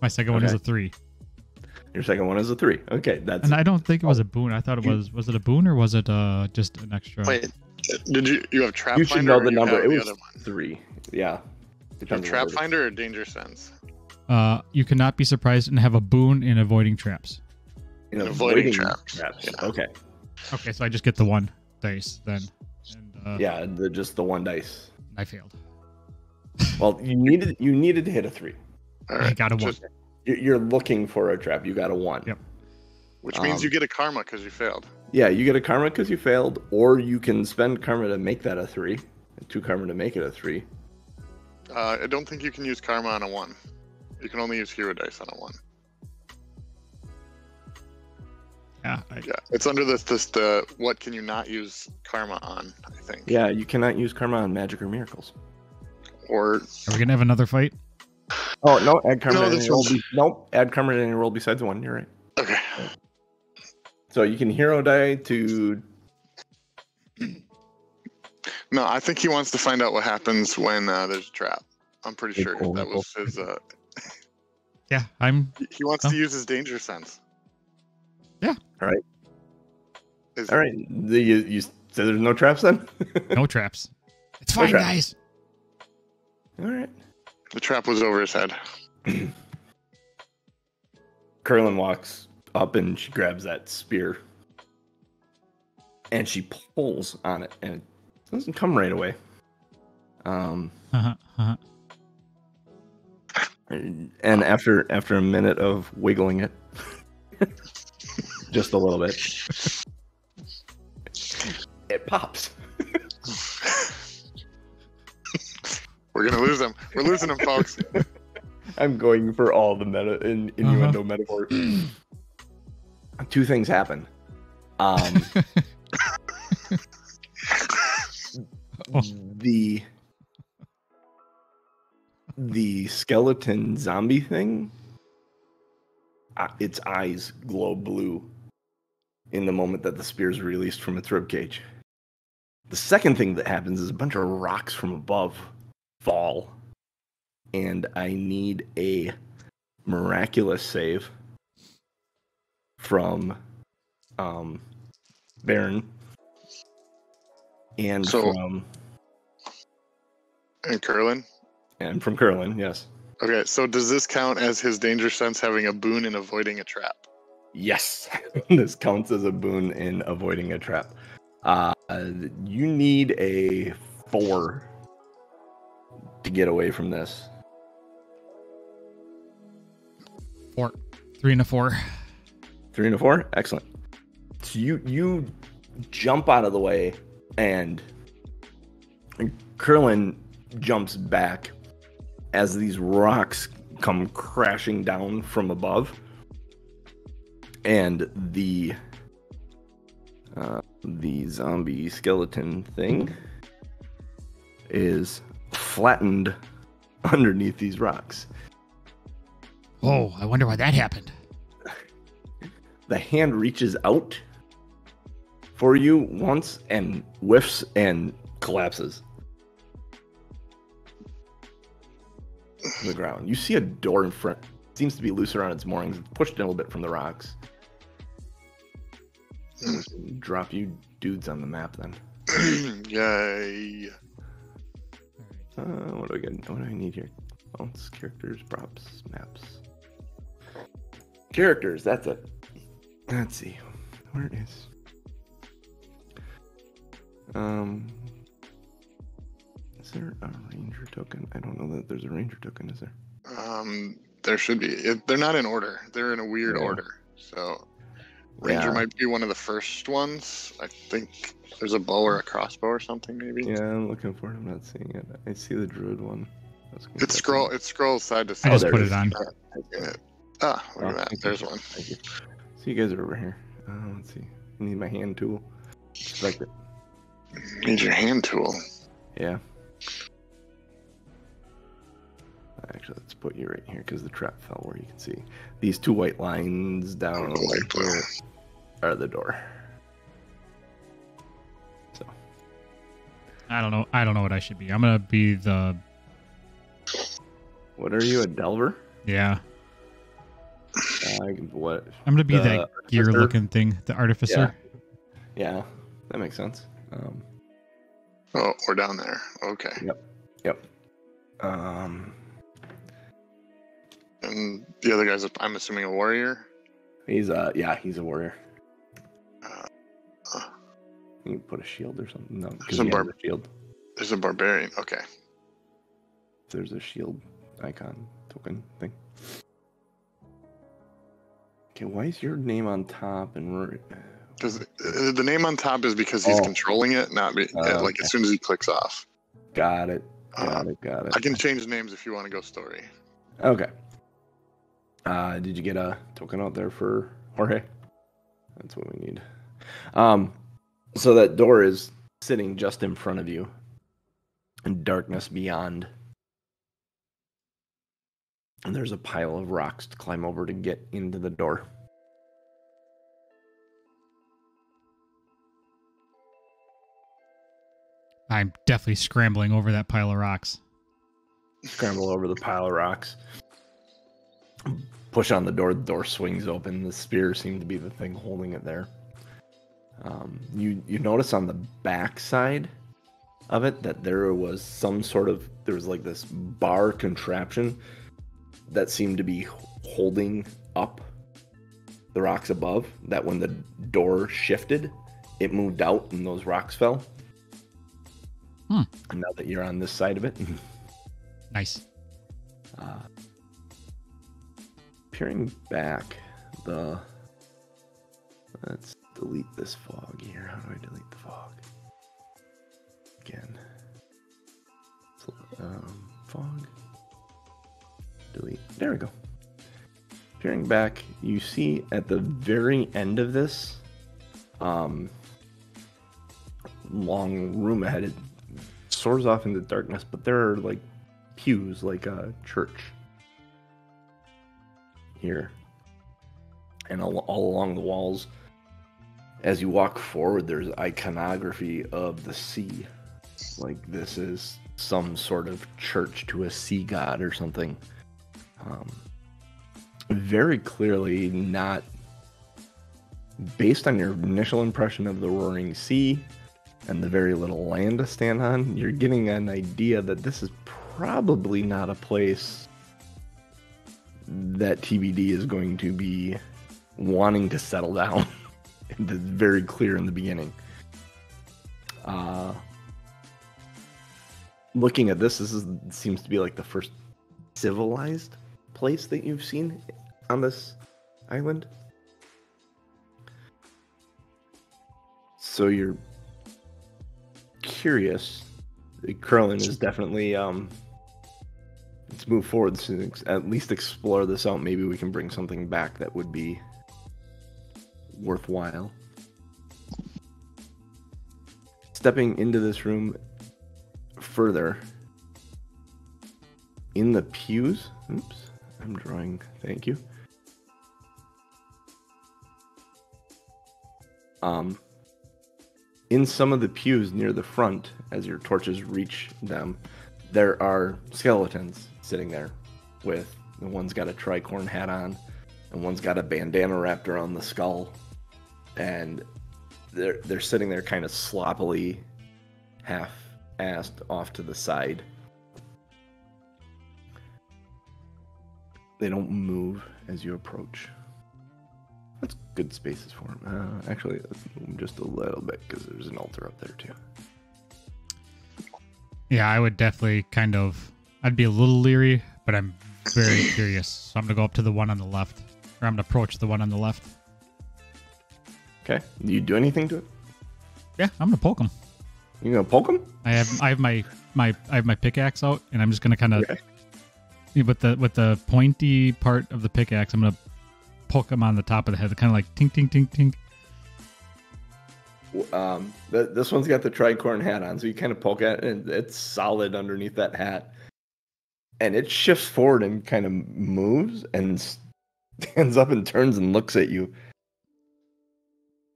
My second one is a 3. Your second one is a 3. Okay, that's. And I don't think it was a boon. I thought it was. Was it a boon or was it just an extra? Wait, did you have trap? You should know the finder number. It was the other one? 3. Yeah. Trap finder or danger sense? You cannot be surprised and have a boon in avoiding traps. In avoiding traps. Yeah. Okay, so I just get the 1 dice then. And, just the 1 dice. I failed. Well, you needed to hit a 3. All right. I got a 1. You're looking for a trap. You got a 1. Yep. Which means you get a karma because you failed. Yeah, you get a karma because you failed, or you can spend karma to make that a 3, and 2 karma to make it a 3. I don't think you can use karma on a 1. You can only use hero dice on a 1. Yeah. It's under the what can you not use karma on, I think. Yeah, you cannot use karma on magic or miracles. Or are we gonna have another fight? Oh no, add karma No, to any roll. Nope, add karma to any roll besides 1. You're right. Okay. So you can hero die to. No, I think he wants to find out what happens when there's a trap. I'm pretty sure that was his. Yeah, He wants to use his danger sense. Yeah. All right. All right. You said there's no traps then? No traps. It's fine, guys. All right. The trap was over his head. Curlin walks up and she grabs that spear. And she pulls on it. And it doesn't come right away. And after a minute of wiggling it, just a little bit, it pops. We're gonna lose him. We're losing him, folks. I'm going for all the innuendo metaphors. Two things happen. The skeleton zombie thing, its eyes glow blue in the moment that the spear is released from its ribcage. The second thing that happens is a bunch of rocks from above fall, and I need a miraculous save from Baron and from Curlin. And from Curlin, yes. Okay, so does this count as his danger sense having a boon in avoiding a trap? Yes, this counts as a boon in avoiding a trap. You need a 4 to get away from this. 4. 3 and a 4. 3 and a 4? Excellent. So you jump out of the way, and Curlin jumps back as these rocks come crashing down from above, and the zombie skeleton thing is flattened underneath these rocks. Oh, I wonder why that happened. The hand reaches out for you once and whiffs and collapses to the ground. You see a door in front. It seems to be loose around its moorings. It's pushed in a little bit from the rocks. Drop you dudes on the map then. Yay. What do I get? What do I need here? Bounce, characters, props, maps. Characters, that's it. Let's see. Where it is. Is there a ranger token? I don't know that there's a ranger token, is there? There should be. They're not in order. They're in a weird order. So ranger might be one of the first ones. I think there's a bow or a crossbow or something, maybe. Yeah, I'm looking for it. I'm not seeing it. I see the druid one. It scrolls side to side. I just put it on. Look at that. There's one. Thank you. So you guys are over here. Let's see. I need my hand tool. Select it. Need your hand tool. Yeah. Actually, let's put you right here because the trap fell where you can see. These 2 white lines down here are the door. So. I don't know what I should be. I'm gonna be the. What are you, a delver? Yeah. What? I'm gonna be that gear-looking thing, the artificer. Yeah, that makes sense. Oh, we're down there. Okay. Yep. And the other guy's, I'm assuming, a warrior? He's a warrior. You can put a shield or something. No, because he has a shield. There's a barbarian. Okay. There's a shield icon token thing. Okay, why is your name on top and Because the name on top is because he's controlling it, not okay. As soon as he clicks off. Got it. Got it. I can change names if you want to go story. Okay. Did you get a token out there for Jorge? That's what we need. So that door is sitting just in front of you, and darkness beyond. And there's a pile of rocks to climb over to get into the door. I'm definitely scrambling over that pile of rocks. Scramble over the pile of rocks. Push on the door swings open. The spear seemed to be the thing holding it there. You notice on the back side of it that there was like this bar contraption that seemed to be holding up the rocks above, that when the door shifted, it moved out and those rocks fell. And now that you're on this side of it. Nice. peering back, let's delete this fog here. How do I delete the fog? Again. Fog. Delete. There we go. Peering back, you see at the very end of this long room ahead, it soars off into darkness, but there are like pews, like a church here. And all along the walls, as you walk forward, there's iconography of the sea. Like this is some sort of church to a sea god or something. Very clearly not based on your initial impression of the roaring sea and the very little land to stand on. You're getting an idea that this is probably not a place that TBD is going to be wanting to settle down. It's very clear in the beginning. Looking at this seems to be like the first civilized place that you've seen on this island. So you're curious. Curlin is definitely let's move forward to at least explore this out. Maybe we can bring something back that would be worthwhile. Stepping into this room further, in the pews, oops, I'm drawing, thank you. In some of the pews near the front, as your torches reach them, there are skeletons sitting there. With one's got a tricorn hat on, and one's got a bandana wrapped around the skull, and they're sitting there kind of sloppily, half-assed off to the side. They don't move as you approach. That's good spaces for them. Actually, let's move just a little bit because there's an altar up there too. Yeah, I would definitely I'd be a little leery, but I'm very curious. So I'm going to go up to the one on the left, or I'm going to approach the one on the left. Okay. Do you do anything to it? Yeah, I'm going to poke him. You going to poke him? I have my pickaxe out, and I'm just going to kind of, with the pointy part of the pickaxe, I'm going to poke him on the top of the head, kind of like tink, tink, tink, tink. This one's got the tricorn hat on, so you kind of poke at it, and it's solid underneath that hat. And it shifts forward and kind of moves and stands up and turns and looks at you.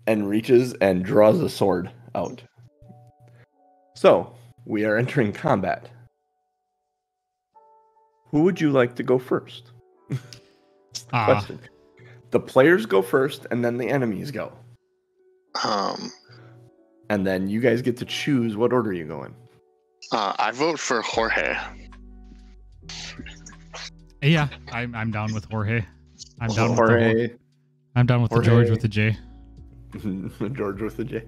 And reaches and draws a sword out. So, we are entering combat. Who would you like to go first? Question. The players go first, and then the enemies go. And then you guys get to choose what order you go in. I vote for Jorge. Yeah, I'm down with Jorge. I'm down Jorge. with the George with the J. George with the J.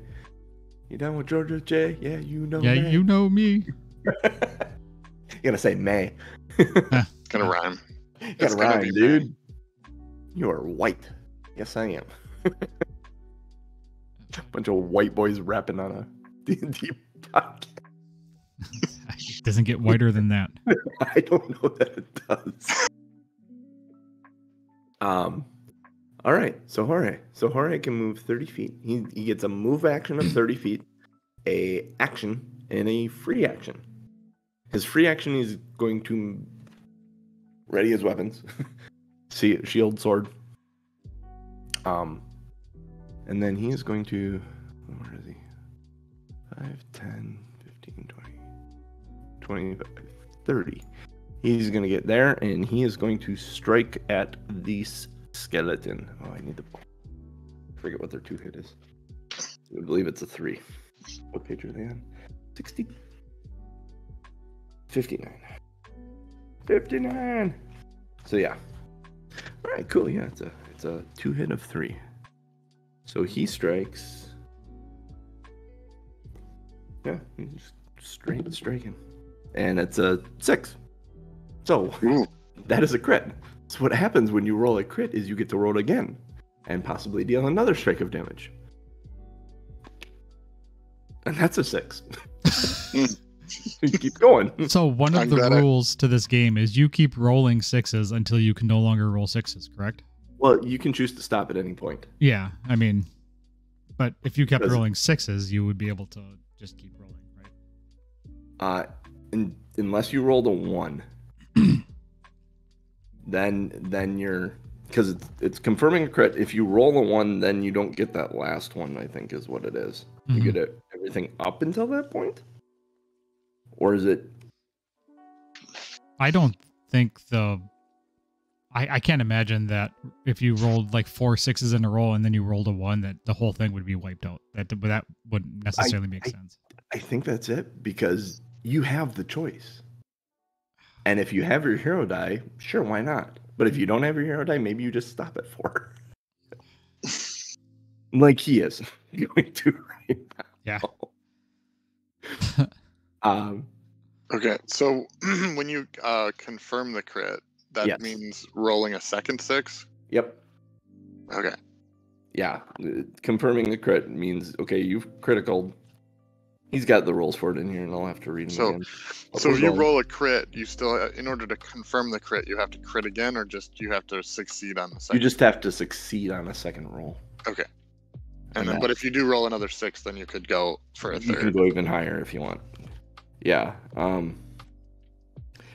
You down with George with J? Yeah, you know. Yeah, May. you know me. You're gonna say May. Gonna rhyme. Gotta rhyme, dude. May. You are white. Yes, I am. Bunch of white boys rapping on a D&D podcast. It doesn't get whiter than that. I don't know that it does. All right, so Jorge can move 30 feet. He gets a move action of 30 feet, a action, and a free action. His free action is going to ready his weapons. See, shield, sword. And then he is going to, where is he? 5, 10, 15, 20, 25, 30. He's going to get there, and he is going to strike at the skeleton. Oh, I need to forget what their 2-hit is. I believe it's a 3. What page are they on? 60. 59. 59. So yeah. All right, cool. Yeah, it's a 2-hit of 3. So he strikes. Yeah, he's just straight striking. And it's a 6. So that is a crit. So what happens when you roll a crit is you get to roll it again and possibly deal another strike of damage. And that's a 6. You keep going. So one of the rules to this game is you keep rolling 6s until you can no longer roll 6s, correct? Well, you can choose to stop at any point. Yeah, I mean, but if you kept rolling 6s, you would be able to just keep rolling, right? Unless you rolled a 1, then you're, because it's confirming a crit. If you roll a 1, then you don't get that last one, I think is what it is. You get everything up until that point? Or is it? I don't think I can't imagine that if you rolled like 4 6s in a row and then you rolled a 1, that the whole thing would be wiped out. That wouldn't necessarily make sense. I think that's it, because you have the choice. And if you have your hero die, sure, why not? But if you don't have your hero die, maybe you just stop at 4. Like he is going to right now. Yeah. Okay, so when you confirm the crit, that means rolling a second 6? Yep. Okay. Yeah. Confirming the crit means, okay, you've critical. He's got the rules for it in here, and I'll have to read them again. So if you roll a crit, you still, in order to confirm the crit, you have to crit again, or just you have to succeed on the second? You just have to succeed on a second roll. Okay. And then, but if you do roll another 6, then you could go for a third. You can go even higher if you want. Yeah.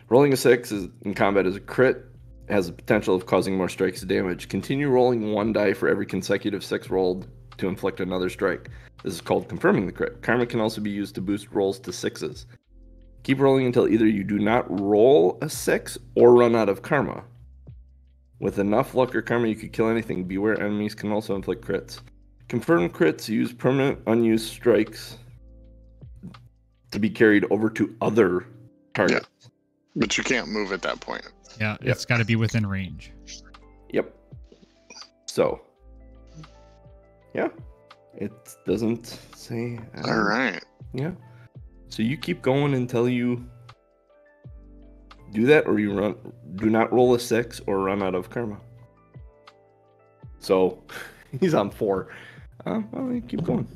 Rolling a 6 in combat is a crit, has the potential of causing more strikes of damage. Continue rolling 1 die for every consecutive 6 rolled to inflict another strike. This is called confirming the crit. Karma can also be used to boost rolls to 6s. Keep rolling until either you do not roll a 6 or run out of karma. With enough luck or karma, you could kill anything. Beware, enemies can also inflict crits. Confirmed crits use permanent unused strikes to be carried over to other targets. Yeah. But you can't move at that point. Yeah, it's got to be within range. Yep. So, yeah, it doesn't say. All right. Yeah. So you keep going until you do that, or you do not roll a 6 or run out of karma. So he's on 4. Well, you keep going.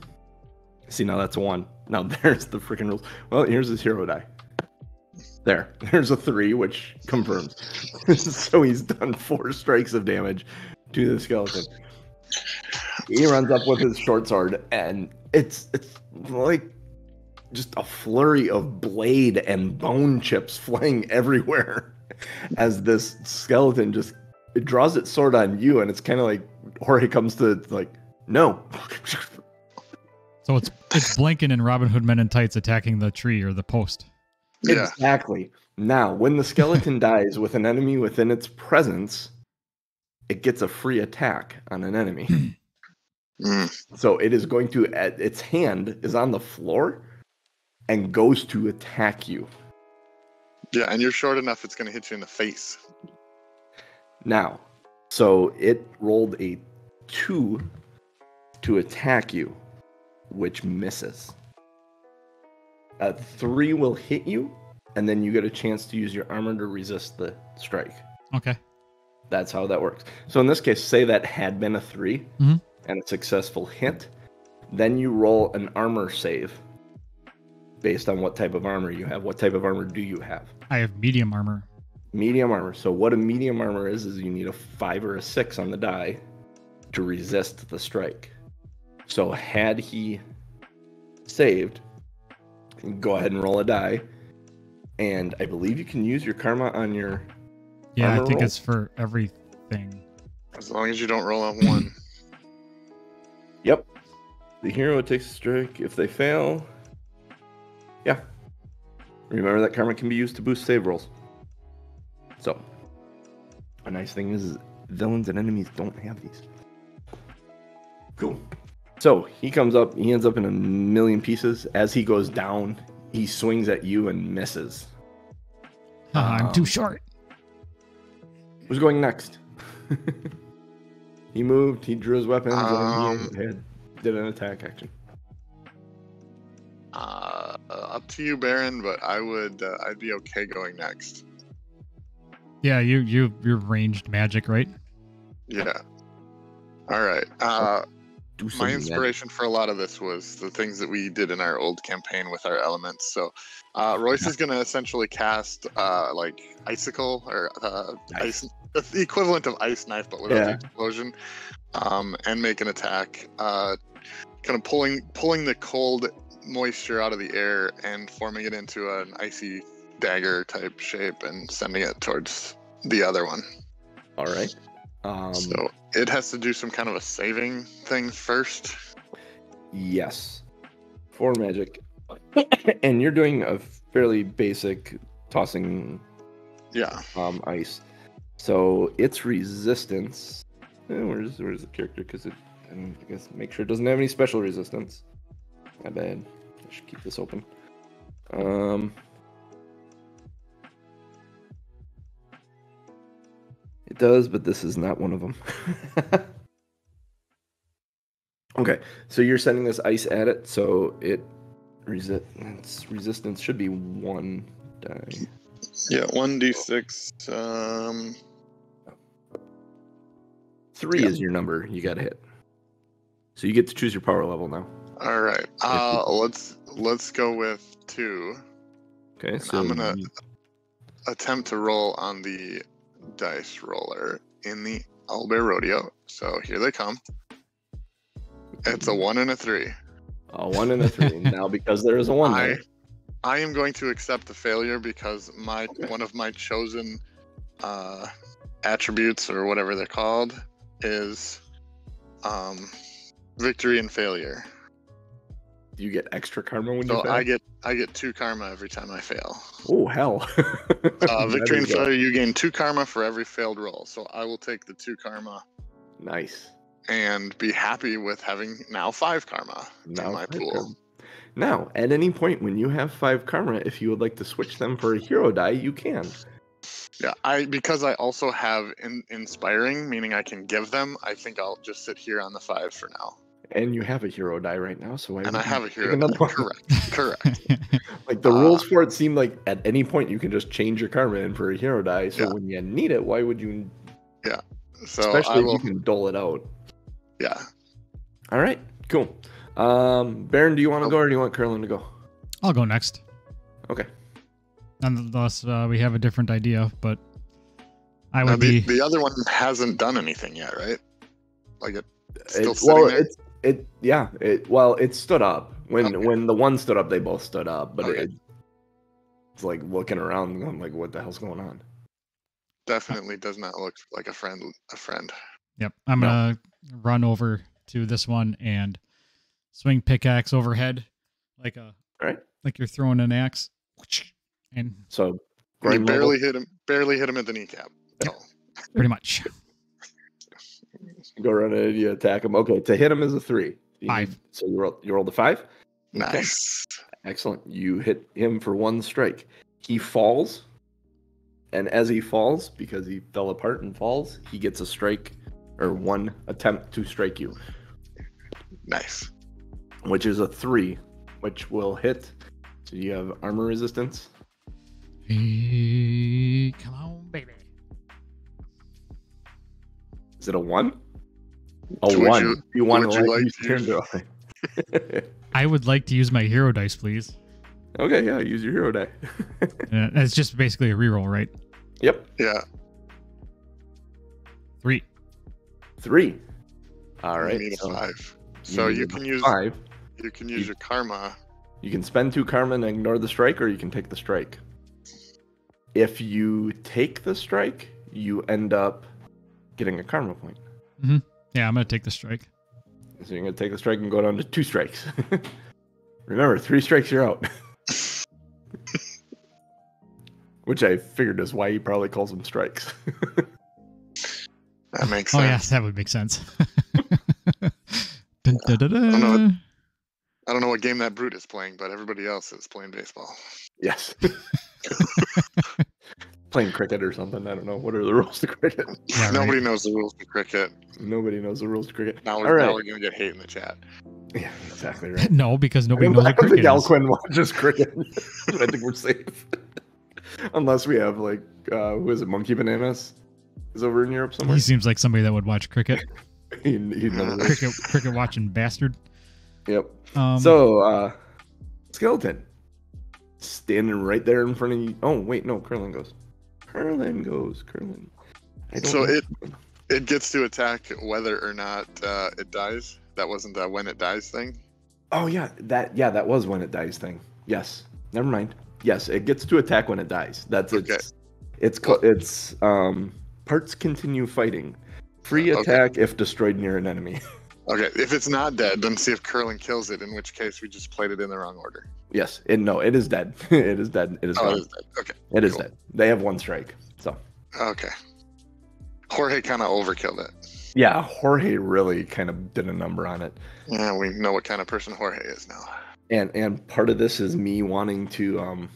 See, now that's a 1. Now there's the freaking rules. Well, here's his hero die. There's a 3, which confirms. So he's done 4 strikes of damage to the skeleton. He runs up with his short sword, and it's like just a flurry of blade and bone chips flying everywhere as this skeleton it draws its sword on you, and it's kind of like Jorge comes to like, no. So it's Blinken and Robin Hood Men in Tights attacking the tree or the post. Yeah. Exactly. Now, when the skeleton dies with an enemy within its presence, it gets a free attack on an enemy. So it is going to, its hand is on the floor and goes to attack you. Yeah, and you're short enough, it's going to hit you in the face. Now, so it rolled a 2 to attack you, which misses. A 3 will hit you, and then you get a chance to use your armor to resist the strike. Okay. That's how that works. So in this case, say that had been a 3 and a successful hit, then you roll an armor save based on what type of armor you have. What type of armor do you have? I have medium armor. Medium armor. So what a medium armor is you need a 5 or a 6 on the die to resist the strike. So had he saved, go ahead and roll a die, and I believe you can use your karma on your I think roll. it's for everything. As long as you don't roll a 1. Yep. The hero takes a strike. If they fail, yeah. Remember that karma can be used to boost save rolls. So, a nice thing is villains and enemies don't have these. Cool. So, he comes up, he ends up in a million pieces. As he goes down, he swings at you and misses. I'm too short. Who's going next? He moved, he drew his weapons, and he did an attack action. Up to you, Baron, but I'd be okay going next. Yeah, you're ranged magic, right? Yeah. All right. Do some My magic. inspiration for a lot of this was the things that we did in our old campaign with our elements. So Royce is going to essentially cast like icicle or ice, the equivalent of ice knife, but without the explosion, and make an attack. Kind of pulling the cold moisture out of the air and forming it into an icy dagger type shape and sending it towards the other one. All right. So it has to do some kind of a saving thing first. Yes. For magic. And you're doing a fairly basic tossing ice. So its resistance. Where's the character? Because it, I guess, make sure it doesn't have any special resistance. My bad. I should keep this open. It does, but this is not one of them. Okay, so you're sending this ice at it, so its resistance should be 1 die. Yeah, 1d6. 3 is your number. You got to hit. So you get to choose your power level now. All right. Let's go with 2. Okay, and so I'm gonna attempt to roll on the dice roller in the Owlbear Rodeo. So here they come. It's a 1 and a 3. A 1 and a 3. Now, because there is a 1 there. I am going to accept the failure because one of my chosen attributes, or whatever they're called, is victory and failure. You get extra karma when you fail? I get 2 karma every time I fail. Oh, hell. Victory and failure, you gain 2 karma for every failed roll. So I will take the 2 karma. Nice. And be happy with having now 5 karma in my pool. Karma. Now, at any point when you have 5 karma, if you would like to switch them for a hero die, you can. Yeah, because I also have inspiring, meaning I can give them. I think I'll just sit here on the 5 for now. And you have a hero die right now, so I have a hero die. Correct. Like the rules for it seem like at any point you can just change your karma in for a hero die. So when you need it, why would you? Yeah. So especially if you can dole it out. Yeah. All right. Cool. Baron, do you want to go or do you want Curlin to go? I'll go next. Okay. Unless we have a different idea, but I would be. The other one hasn't done anything yet, right? Like it's still sitting there. It stood up. When the one stood up, they both stood up. But it's like looking around. I'm like, what the hell's going on? Definitely does not look like a friend. Yep. I'm gonna run over to this one and swing pickaxe overhead, like you're throwing an axe. And so you barely hit him at the kneecap. Yep. Pretty much. Go around and you attack him. Okay, to hit him is a 3. 5. So you rolled a 5? Nice. Okay. Excellent. You hit him for 1 strike. He falls, and as he falls, because he fell apart and falls, he gets a strike, or 1 attempt to strike you. Nice. Which is a 3, which will hit. So you have armor resistance. Hey, come on, baby. Is it a 1? A 1. You want to use turn to I would like to use my hero dice, please. Okay, yeah, use your hero die. It's just basically a reroll, right? Yep. Yeah. 3. All right. You need a 5. So you can use 5. You can use your karma. You can spend 2 karma and ignore the strike, or you can take the strike. If you take the strike, you end up getting a karma point. Mm-hmm. Yeah, I'm gonna take the strike. So you're gonna take the strike and go down to 2 strikes. Remember, 3 strikes, you're out. Which I figured is why he probably calls them strikes. That makes sense. Oh yeah, that would make sense. Dun, dun, dun, I dun. don't know what game that brute is playing, but everybody else is playing baseball. Yes. Playing cricket or something. I don't know. What are the rules to cricket? Yeah, Nobody knows the rules to cricket. Nobody knows the ruls to cricket. Now we're going to get hate in the chat. Yeah, exactly right. No, because nobody knows what cricket I think is. Alquin watches cricket. I think we're safe. Unless we have like, who is it? Monkey Bananas is over in Europe somewhere. He seems like somebody that would watch cricket. He'd know cricket watching bastard. Yep. So, skeleton standing right there in front of you. Oh wait, no, Curlin goes. Curlin. So it gets to attack whether or not it dies. That wasn't the when it dies thing. Oh yeah, that was when it dies thing. Yes. Never mind. Yes, it gets to attack when it dies. That's okay. It's parts continue fighting. Free attack if destroyed near an enemy. Okay, if it's not dead, then see if Curlin kills it, in which case we just played it in the wrong order. Yes. It is dead. It is dead. It is gone. It is dead. Okay. It is dead. They have one strike. So. Okay. Jorge kind of overkilled it. Yeah, Jorge really kind of did a number on it. Yeah, we know what kind of person Jorge is now. And part of this is me wanting to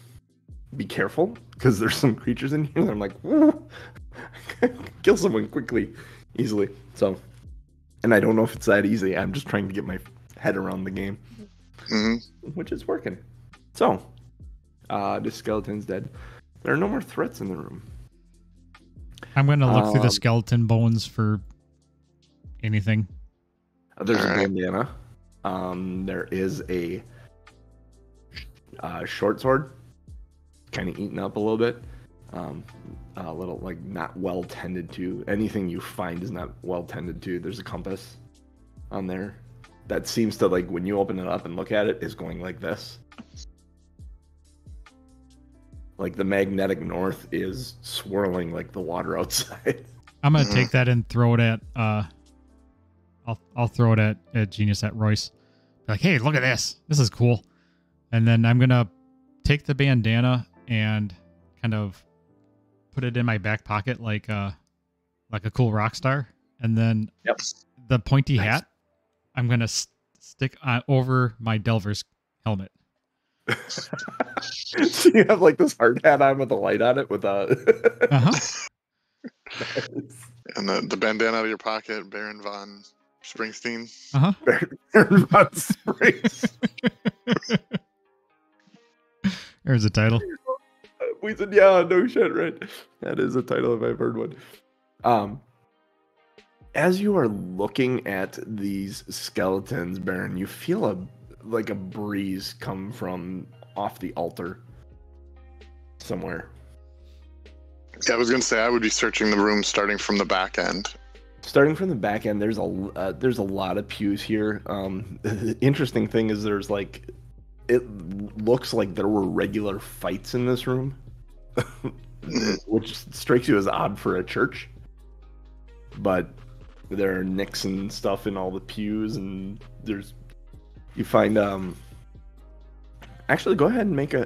be careful because there's some creatures in here that I'm like, kill someone quickly, easily. So, and I don't know if it's that easy. I'm just trying to get my head around the game, which is working. So, the skeleton's dead. There are no more threats in the room. I'm going to look through the skeleton bones for anything. There's a bandana. There is a short sword, kind of eaten up a little bit. A little like not well tended to. Anything you find is not well tended to. There's a compass on there that seems to, like, when you open it up and look at it, is going like this. Like the magnetic north is swirling like the water outside. I'm gonna take that and throw it at I'll throw it at Genius, at Royce. Like, hey, look at this. This is cool. And then I'm gonna take the bandana and kind of put it in my back pocket like a cool rock star. And then the pointy hat, I'm gonna stick over my Delver's helmet. So you have like this hard hat on with a light on it with a Nice. And the bandana out of your pocket, Baron von Springsteen. Baron von Springsteen. There's a title. We said, yeah, no shit, right? That is a title if I've heard one. As you are looking at these skeletons, Baron, you feel a breeze come from off the altar somewhere. Yeah, I was gonna say I would be searching the room starting from the back end. Starting from the back end, there's a lot of pews here. The interesting thing is there's like, it looks like there were regular fights in this room, which strikes you as odd for a church. But there are nicks and stuff in all the pews, and you find actually, go ahead and make a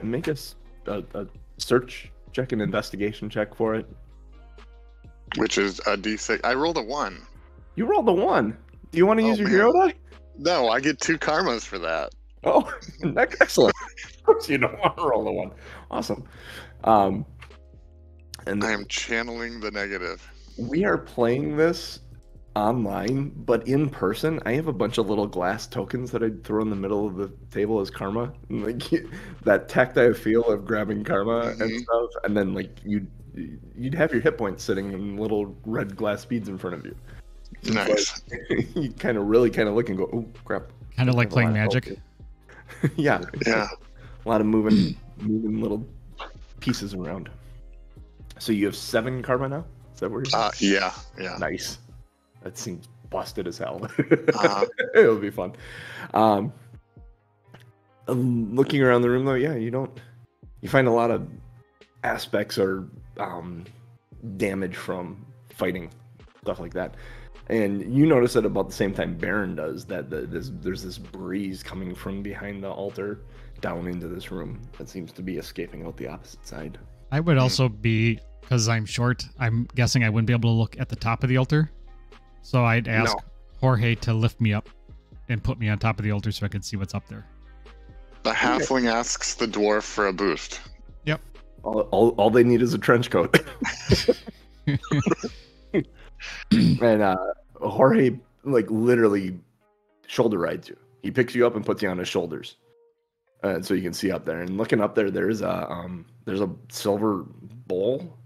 search check, an investigation check for it. Which is a D6. I rolled a 1. You rolled a 1. Do you want to use your hero die? No, I get 2 karmas for that. Oh, excellent. Of course you don't want to roll a 1. Awesome. And I am channeling the negative. We are playing this online, but in person, I have a bunch of little glass tokens that I throw in the middle of the table as karma. And like that tactile feel of grabbing karma and stuff, and then like you'd have your hit points sitting in little red glass beads in front of you. Nice. You kind of look and go, oh crap. Kind of like playing Magic. Yeah. Yeah. A lot of moving little pieces around. So you have 7 karma now? Is that where you're yeah. Nice. That seems busted as hell. It'll be fun. Looking around the room though, yeah, you find a lot of aspects or damage from fighting, stuff like that. And you notice at about the same time Baron does that there's this breeze coming from behind the altar down into this room that seems to be escaping out the opposite side. I would also be, because I'm short, I'm guessing I wouldn't be able to look at the top of the altar. So I'd ask Jorge to lift me up and put me on top of the altar so I could see what's up there. The halfling asks the dwarf for a boost. Yep. All they need is a trench coat. And Jorge, like, literally shoulder rides you. He picks you up and puts you on his shoulders. And so you can see up there. And looking up there, there's a silver bowl,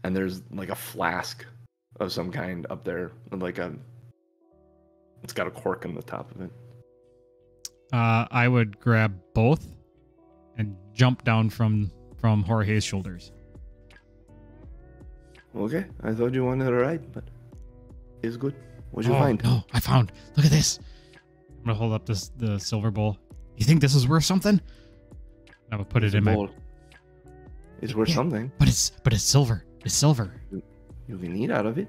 and there's like a flask of some kind up there, it's got a cork on the top of it. I would grab both and jump down from Jorge's shoulders. Okay, I thought you wanted to ride, but it's good. What'd you find? No, I found. Look at this. I'm gonna hold up the silver bowl. You think this is worth something? I will put it in my. It's worth something. But it's silver. It's silver. You can eat out of it.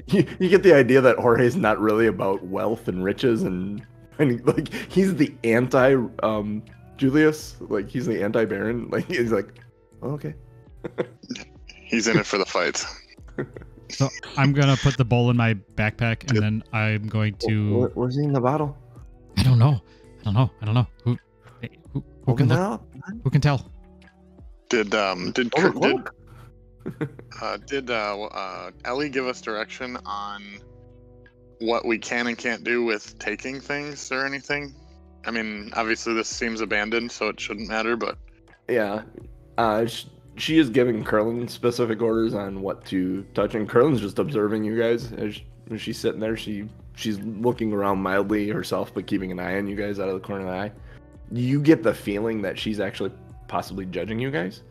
you get the idea that Jorge's not really about wealth and riches, and like he's the anti Julius. Like he's the anti Baron. Like he's like, oh, okay. He's in it for the fight. So I'm gonna put the bowl in my backpack, and then I'm going to. Where's he in the bottle? I don't know. Who can look? Who can tell? Did Ellie give us direction on what we can and can't do with taking things or anything? I mean, obviously this seems abandoned, so it shouldn't matter, but yeah, she is giving Curlin specific orders on what to touch, and Curlin's just observing you guys as she's sitting there. She's looking around mildly herself, but keeping an eye on you guys out of the corner of the eye. You get the feeling that she's actually possibly judging you guys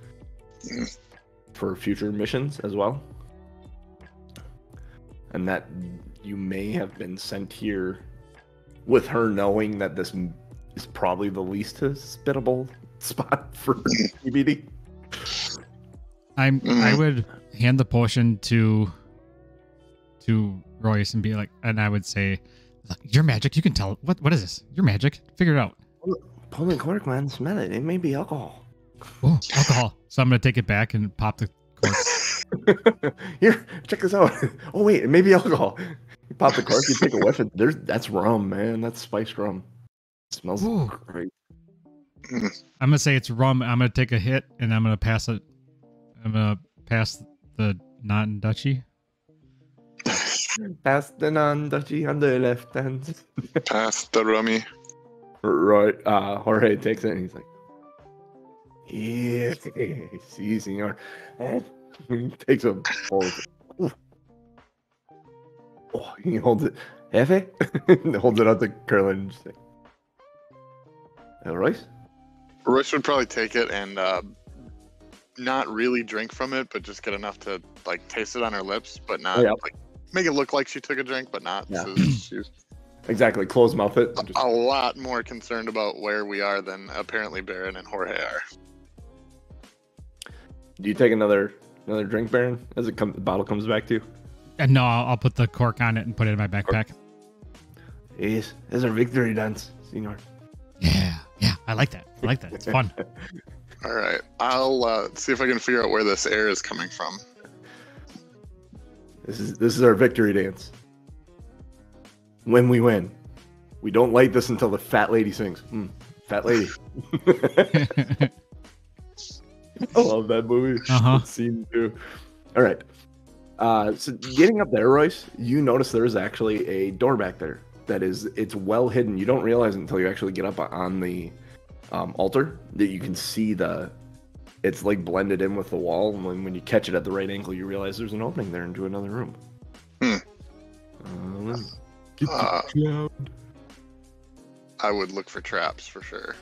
for future missions as well, and that you may have been sent here with her knowing that this is probably the least hospitable spot for EBD. I would hand the potion to Royce and be like, and I would say, "Your magic, you can tell. What is this? Your magic. Figure it out." Pull the cork, man. Smell it. It may be alcohol. Oh, alcohol. So I'm gonna take it back and pop the cork. Here, check this out. Oh wait, it may be alcohol. You pop the cork, you take a whiff, and that's rum, man. That's spiced rum. It smells great. I'm gonna say it's rum. I'm gonna take a hit, and I'm gonna pass it. I'm gonna pass the non-Dutchy. Pass the non-Dutchy on the left hand. Pass the rummy. Right. Jorge takes it and he's like, "Yeah, si, senor." And he takes a hold. Oh, he holds it. Jefe? Holds it out to Curlin and just like, Royce? Royce would probably take it and not really drink from it, but just get enough to like taste it on her lips, but not like make it look like she took a drink, but not. Yeah. So she's exactly, close mouth it. A lot more concerned about where we are than apparently Baron and Jorge are. Do you take another drink, Baron, as the bottle comes back to you? And no, I'll put the cork on it and put it in my backpack. Yes, there's our victory dance, senor. Yeah, I like that. It's fun. All right, I'll see if I can figure out where this air is coming from. This is our victory dance. When we win, we don't light this until the fat lady sings. Fat lady. I love that movie. Scene too. All right. So getting up there, Royce, you notice there's actually a door back there it's well hidden. You don't realize it until you actually get up on the altar that you can see it's like blended in with the wall. And when you catch it at the right angle, you realize there's an opening there into another room. I would look for traps for sure.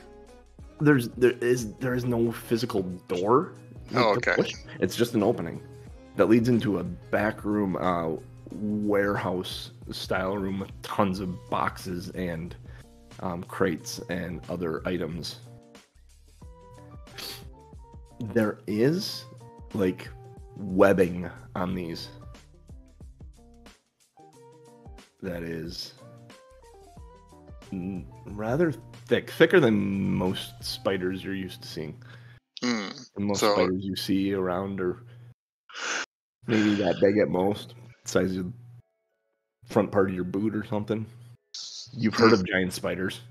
There is no physical door. Oh, okay. It's just an opening that leads into a back room, warehouse style room with tons of boxes and crates and other items. There is like webbing on these that is rather thicker than most spiders you're used to seeing. Most spiders you see around are maybe that big at most, size of front part of your boot or something. You've heard of giant spiders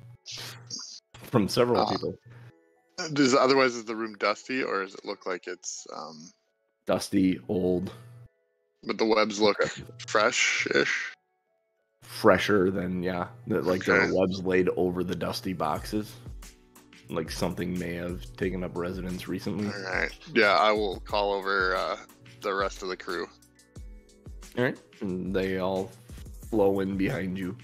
from several people. Otherwise, is the room dusty, or does it look like it's dusty, old? But the webs look fresh-ish. Fresher than there are webs laid over the dusty boxes. like something may have taken up residence recently. All right. Yeah, I will call over the rest of the crew. All right, and they all flow in behind you.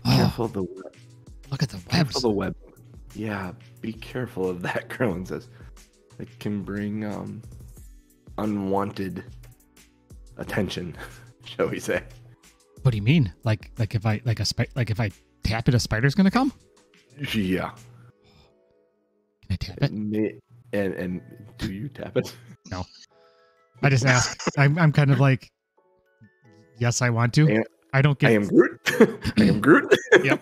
Be careful of the web. Look at the Careful webs. of the web. Yeah, be careful of that. Krillin says it can bring unwanted attention, shall we say? What do you mean? Like if I if I tap it, a spider's gonna come? Yeah. Can I tap it? And do you tap it? No. I just ask. I'm kind of like, yes, I want to. I don't get. I am Groot. I am Groot. Yep.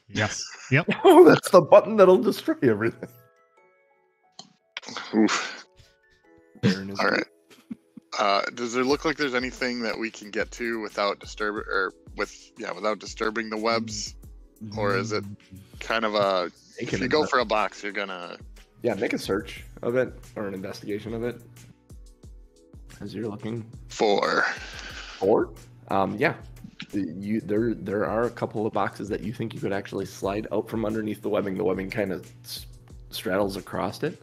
Yes. Yep. Oh, that's the button that'll destroy everything. Oof. Baron is All right. Does there look like there's anything that we can get to without disturbing the webs, or is it kind of a? If you go for a box, you're gonna. Yeah, make a search of it or an investigation of it as you're looking. 4. 4? Yeah. There are a couple of boxes that you think you could actually slide out from underneath the webbing. The webbing kind of straddles across it.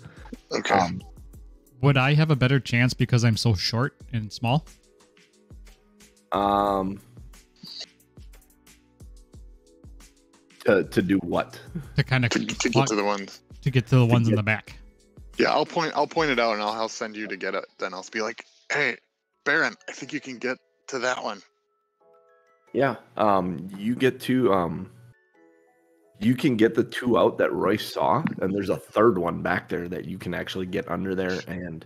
Okay. Would I have a better chance because I'm so short and small? To do what? To kind of to get to the ones. To get to the ones in the back. Yeah, I'll point it out, and I'll send you to get it. Then I'll be like, "Hey, Baron, I think you can get to that one." Yeah. You get to you can get the 2 out that Royce saw, and there's a third one back there that you can actually get under there and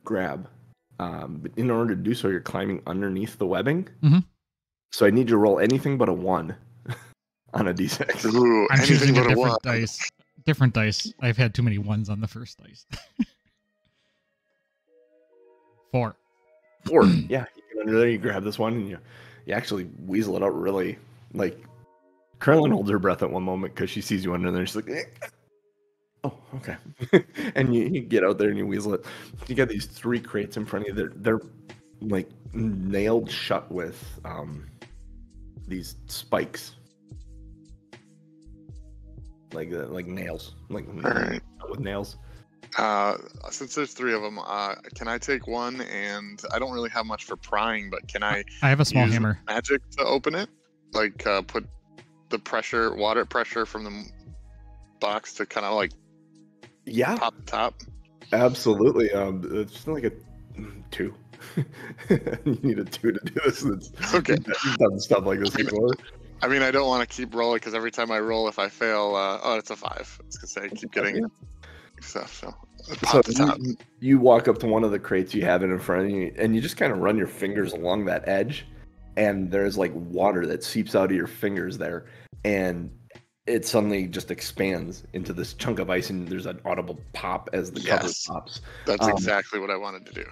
grab. But in order to do so, you're climbing underneath the webbing. Mm-hmm. So I need you to roll anything but a 1 on a d6. Ooh, I'm choosing a but different dice. Different dice. I've had too many 1s on the first dice. 4. 4. Yeah, you get under there, you grab this one, and you actually weasel it out really. Like, Carolyn holds her breath at one moment because she sees you under there. She's like, oh, okay. And you get out there and you weasel it. You got these 3 crates in front of you. They're like nailed shut with these spikes. Like nails. Like right. with nails. Since there's 3 of them, can I take one? And I don't really have much for prying, but can I have a small use hammer. Magic to open it? Like put the water pressure from the box to kind of like pop the top. Absolutely. It's like a 2. You need a 2 to do this. Okay. You've done stuff like this before. I mean, I don't want to keep rolling because every time I roll, if I fail, it's a 5. It's because I keep getting stuff. So pop the top. You walk up to one of the crates you have it in front of you, and you just kind of run your fingers along that edge, and there's like water that seeps out of your fingers there, and it suddenly just expands into this chunk of ice, and there's an audible pop as the cover pops. That's exactly what I wanted to do.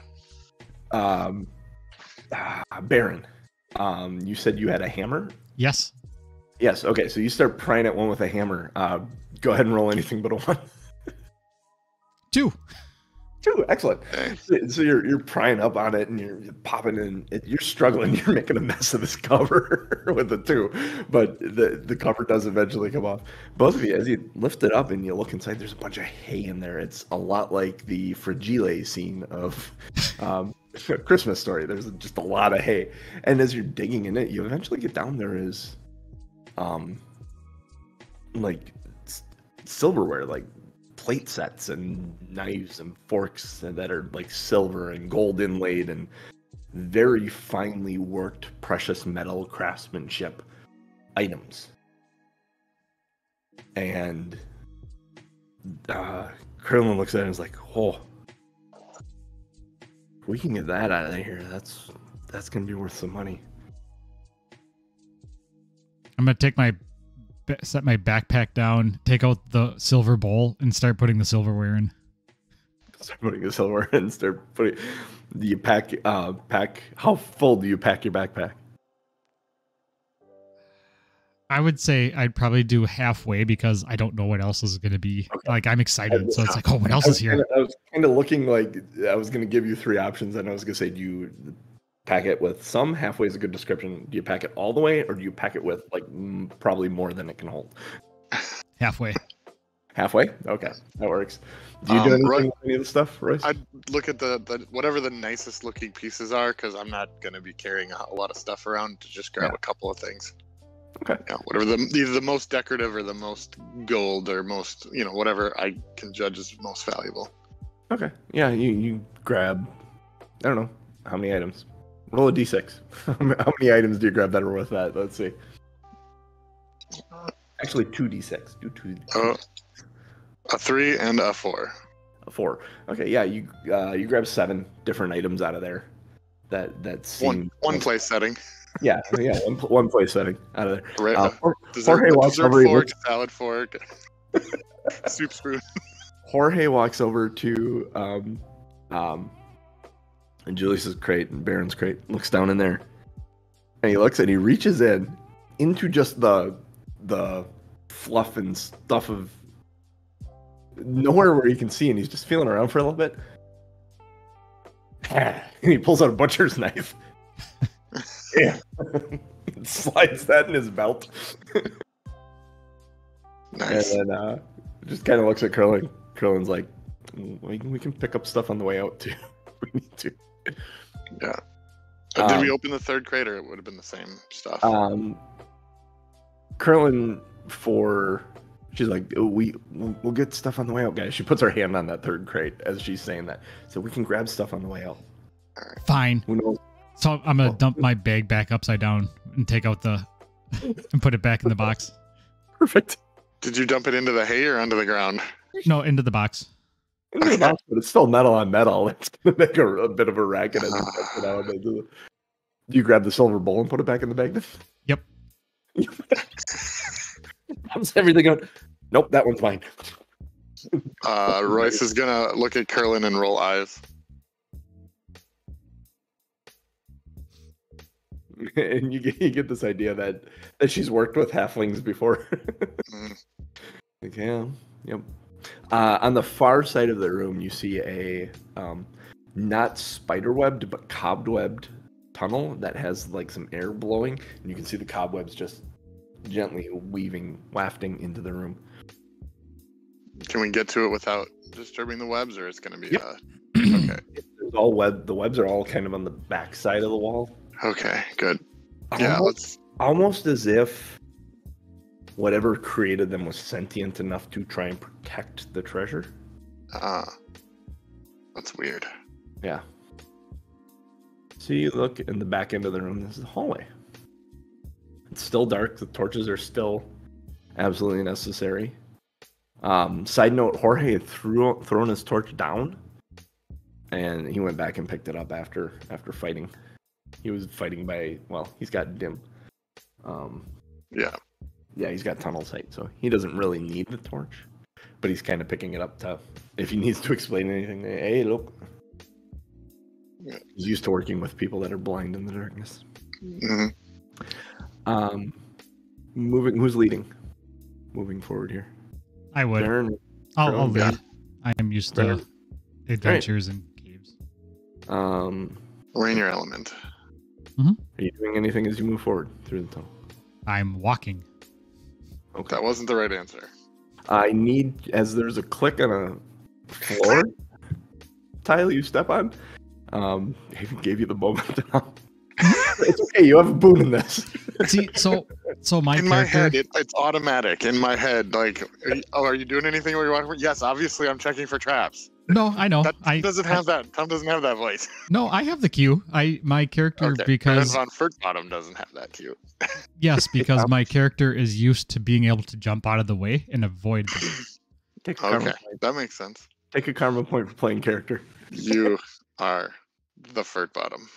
Baron, you said you had a hammer? Yes. Yes. Okay, so you start prying at one with a hammer. Go ahead and roll anything but a 1. 2. 2, excellent. So you're prying up on it and you're popping in. You're struggling. You're making a mess of this cover with the 2, but the cover does eventually come off. Both of you, as you lift it up and you look inside, there's a bunch of hay in there. It's a lot like the Fragile scene of A Christmas Story. There's just a lot of hay, and as you're digging in it, you eventually get down there is, like silverware, like plate sets and knives and forks that are like silver and gold inlaid and very finely worked precious metal craftsmanship items. And Krillin looks at it and is like, oh, if we can get that out of here, that's gonna be worth some money. I'm gonna set my backpack down, take out the silver bowl, and start putting the silverware in. Start putting the silverware in. Start putting. Do you pack? How full do you pack your backpack? I would say I'd probably do halfway because I don't know what else is going to be. Okay. Like, I'm excited. So it's like, oh, what else is here? I was kind of looking like I was going to give you 3 options, and I was going to say, do you pack it with some? Halfway is a good description. Do you pack it all the way, or do you pack it with like probably more than it can hold? Halfway. Halfway? Okay, that works. Do you do anything with any of the stuff, Royce? I'd look at the whatever the nicest looking pieces are, because I'm not going to be carrying a lot of stuff around to just grab a couple of things. Okay. Yeah, whatever either the most decorative or the most gold or most, whatever I can judge as most valuable. Okay. Yeah, you grab, I don't know, how many items? Roll a d6. How many items do you grab that are worth that? Let's see. Actually, 2d6. Do 2d6. A 3 and a 4. A 4. Okay, yeah, you grab 7 different items out of there. That seem one place setting. Yeah, one place setting out of there. Right. Jorge walks over. Fork, salad fork, soup spoon. Jorge walks over to and Julius's crate and Baron's crate. Looks down in there, and he looks and he reaches into just the fluff and stuff of nowhere where you can see, and he's just feeling around for a little bit. And he pulls out a butcher's knife. Yeah. Slides that in his belt. Nice. And then just kind of looks at Curlin. Curlin's like, we can pick up stuff on the way out too. We need to. Yeah. Did we open the third crate, or it would have been the same stuff? Curlin she's like, we'll get stuff on the way out, guys. She puts her hand on that third crate as she's saying that. So we can grab stuff on the way out. All right. Fine. Who knows? So I'm going to dump my bag back upside down and take out and put it back in the box. Perfect. Did you dump it into the hay or onto the ground? No, into the box. Into the box, but it's still metal on metal. It's going to make a bit of a racket as you dump it out. Do you grab the silver bowl and put it back in the bag then? Yep. How's everything going? Nope, that one's mine. Royce is going to look at Curlin and roll eyes. And you get this idea that she's worked with halflings before. Like, yeah, yep. On the far side of the room, you see a not spiderwebbed but cobwebbed tunnel that has like some air blowing, and you can see the cobwebs just gently wafting into the room. Can we get to it without disturbing the webs, or it's going to be okay? There's all the webs are all kind of on the back side of the wall. Okay, good. Yeah, almost as if whatever created them was sentient enough to try and protect the treasure. That's weird. Yeah. So you look in the back end of the room. This is the hallway. It's still dark. The torches are still absolutely necessary. Side note: Jorge had thrown his torch down, and he went back and picked it up after fighting. He was fighting he's got dim. Yeah, he's got tunnel sight, so he doesn't really need the torch. But he's kind of picking it up to, if he needs to explain anything. Hey, look. Yeah. He's used to working with people that are blind in the darkness. Mm-hmm. Who's leading? Moving forward here. I would. Baron, I'll lead. I am used to adventures and caves. We're in your element. Mm-hmm. Are you doing anything as you move forward through the tunnel? I'm walking. Okay. That wasn't the right answer. I need, as there's a click on a floor tile you step on. I gave you the moment. It's okay. You have a boon in this. See, so my in character... my head, it's automatic. In my head, like, are you doing anything where you're walking? Yes, obviously, I'm checking for traps. No, I know. Tom doesn't have that voice. No, I have the cue. My character, okay. because Von Furtbottom doesn't have that cue. Yes, because my character is used to being able to jump out of the way and avoid them. Okay, that makes sense. Take a karma point for playing character. You are the Furtbottom.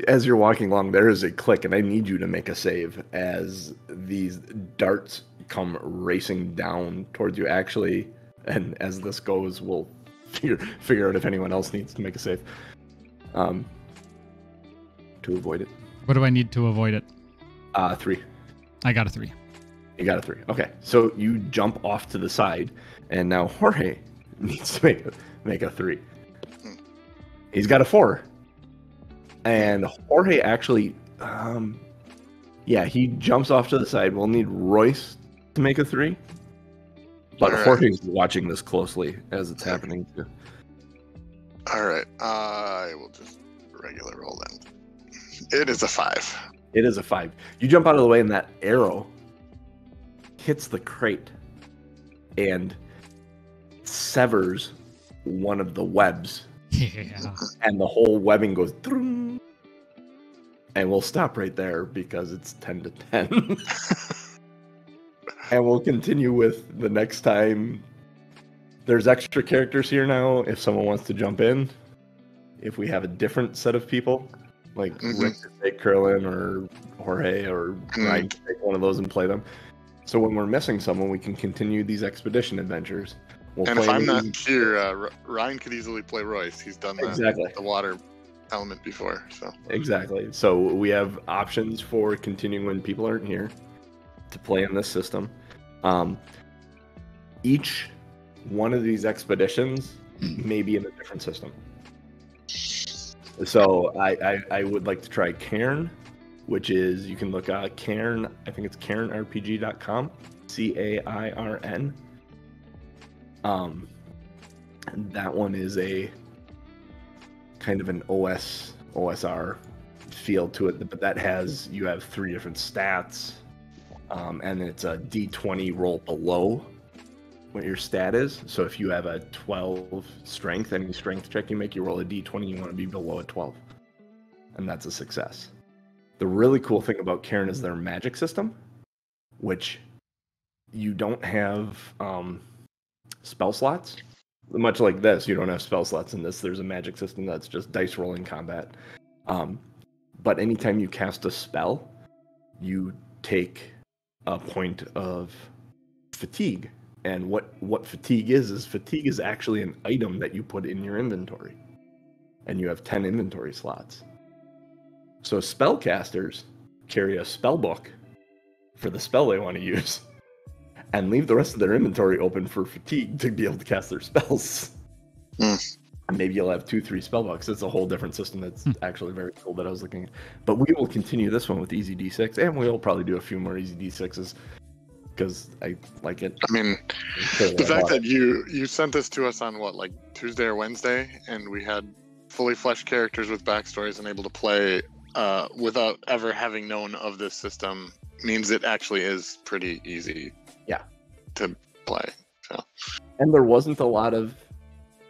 As you're walking along, there is a click, and I need you to make a save as these darts come racing down towards you. Actually, and as this goes, we'll figure out if anyone else needs to make a save to avoid it. What do I need to avoid it? 3. I got a 3. You got a 3. Okay, so you jump off to the side, and now Jorge needs to make a 3. He's got a 4. And Jorge actually, he jumps off to the side. We'll need Royce to make a 3. But Jorge's watching this closely as it's happening too. All right, I will just regular roll then. It is a 5. It is a 5. You jump out of the way, and that arrow hits the crate and severs one of the webs. Yeah. And the whole webbing goes. And we'll stop right there because it's 10 to 10. And we'll continue with the next time. There's extra characters here now if someone wants to jump in. If we have a different set of people, like Rick to take Curlin or Jorge or Ryan to take one of those and play them. So when we're missing someone, we can continue these expedition adventures. And if I'm not here, Ryan could easily play Royce. He's done the water element before. So exactly. So we have options for continuing when people aren't here to play in this system. Each one of these expeditions may be in a different system. So I would like to try Cairn, which is, you can look at Cairn, I think it's cairnrpg.com, CAIRN. And that one is a kind of an OSR feel to it, but that has, you have 3 different stats, and it's a D20 roll below what your stat is. So if you have a 12 strength, any strength check you make, you roll a D20, you want to be below a 12. And that's a success. The really cool thing about Cairn is their magic system, which you don't have spell slots. Much like this, you don't have spell slots in this. There's a magic system that's just dice rolling combat. But anytime you cast a spell, you take a point of fatigue. And what fatigue is fatigue is actually an item that you put in your inventory. And you have 10 inventory slots. So spellcasters carry a spell book for the spell they want to use and leave the rest of their inventory open for fatigue to be able to cast their spells. And maybe you'll have 2-3 spell books. It's a whole different system that's actually very cool that I was looking at. But we will continue this one with Easy D6, and we'll probably do a few more Easy D6s because I like it. I mean, the fact that you sent this to us on what, like Tuesday or Wednesday, and we had fully fleshed characters with backstories and able to play without ever having known of this system means it actually is pretty easy to play. So. And there wasn't a lot of,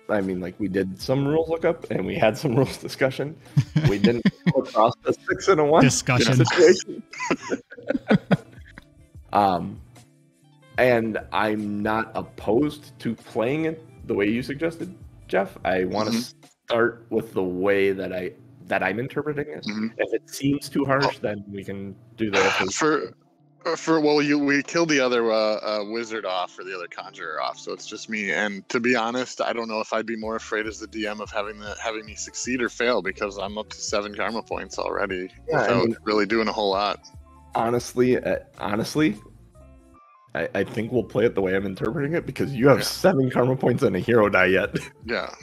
I mean, like, we did some rules lookup and we had some rules discussion. We didn't come across the 6-in-1 discussion situation. And I'm not opposed to playing it the way you suggested, Jeff. I want to start with the way that I'm interpreting it. If it seems too harsh, then we can do that. We killed the other wizard off, or the other conjurer off, so it's just me. And to be honest, I don't know if I'd be more afraid as the DM of having me succeed or fail, because I'm up to 7 karma points already without really doing a whole lot. Honestly, I think we'll play it the way I'm interpreting it, because you have 7 karma points and a hero die yet. Yeah.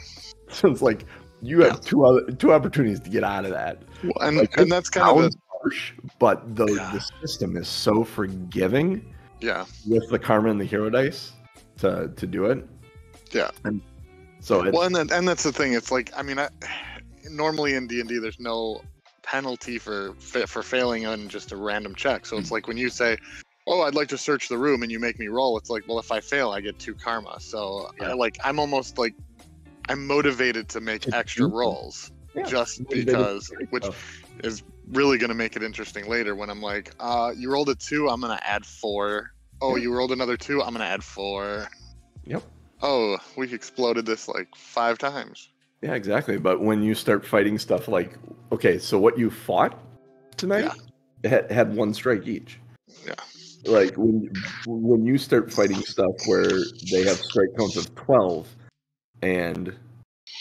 So it's like you have two opportunities to get out of that. Well, and that's kind of harsh, but the system is so forgiving. Yeah. With the karma and the hero dice to do it. Yeah. And so and that's the thing. It's like, I mean, normally in D&D there's no penalty for failing on just a random check. So it's like when you say, "Oh, I'd like to search the room," and you make me roll, it's like, well, if I fail, I get 2 karma. So I'm almost like, I'm motivated to make extra rolls just because, which is really going to make it interesting later when I'm like, you rolled a 2, I'm going to add 4. Oh, you rolled another 2, I'm going to add 4. Yep. Oh, we exploded this like 5 times. Yeah, exactly. But when you start fighting stuff like, okay, so what you fought tonight had 1 strike each. Yeah. Like when you start fighting stuff where they have strike counts of 12 and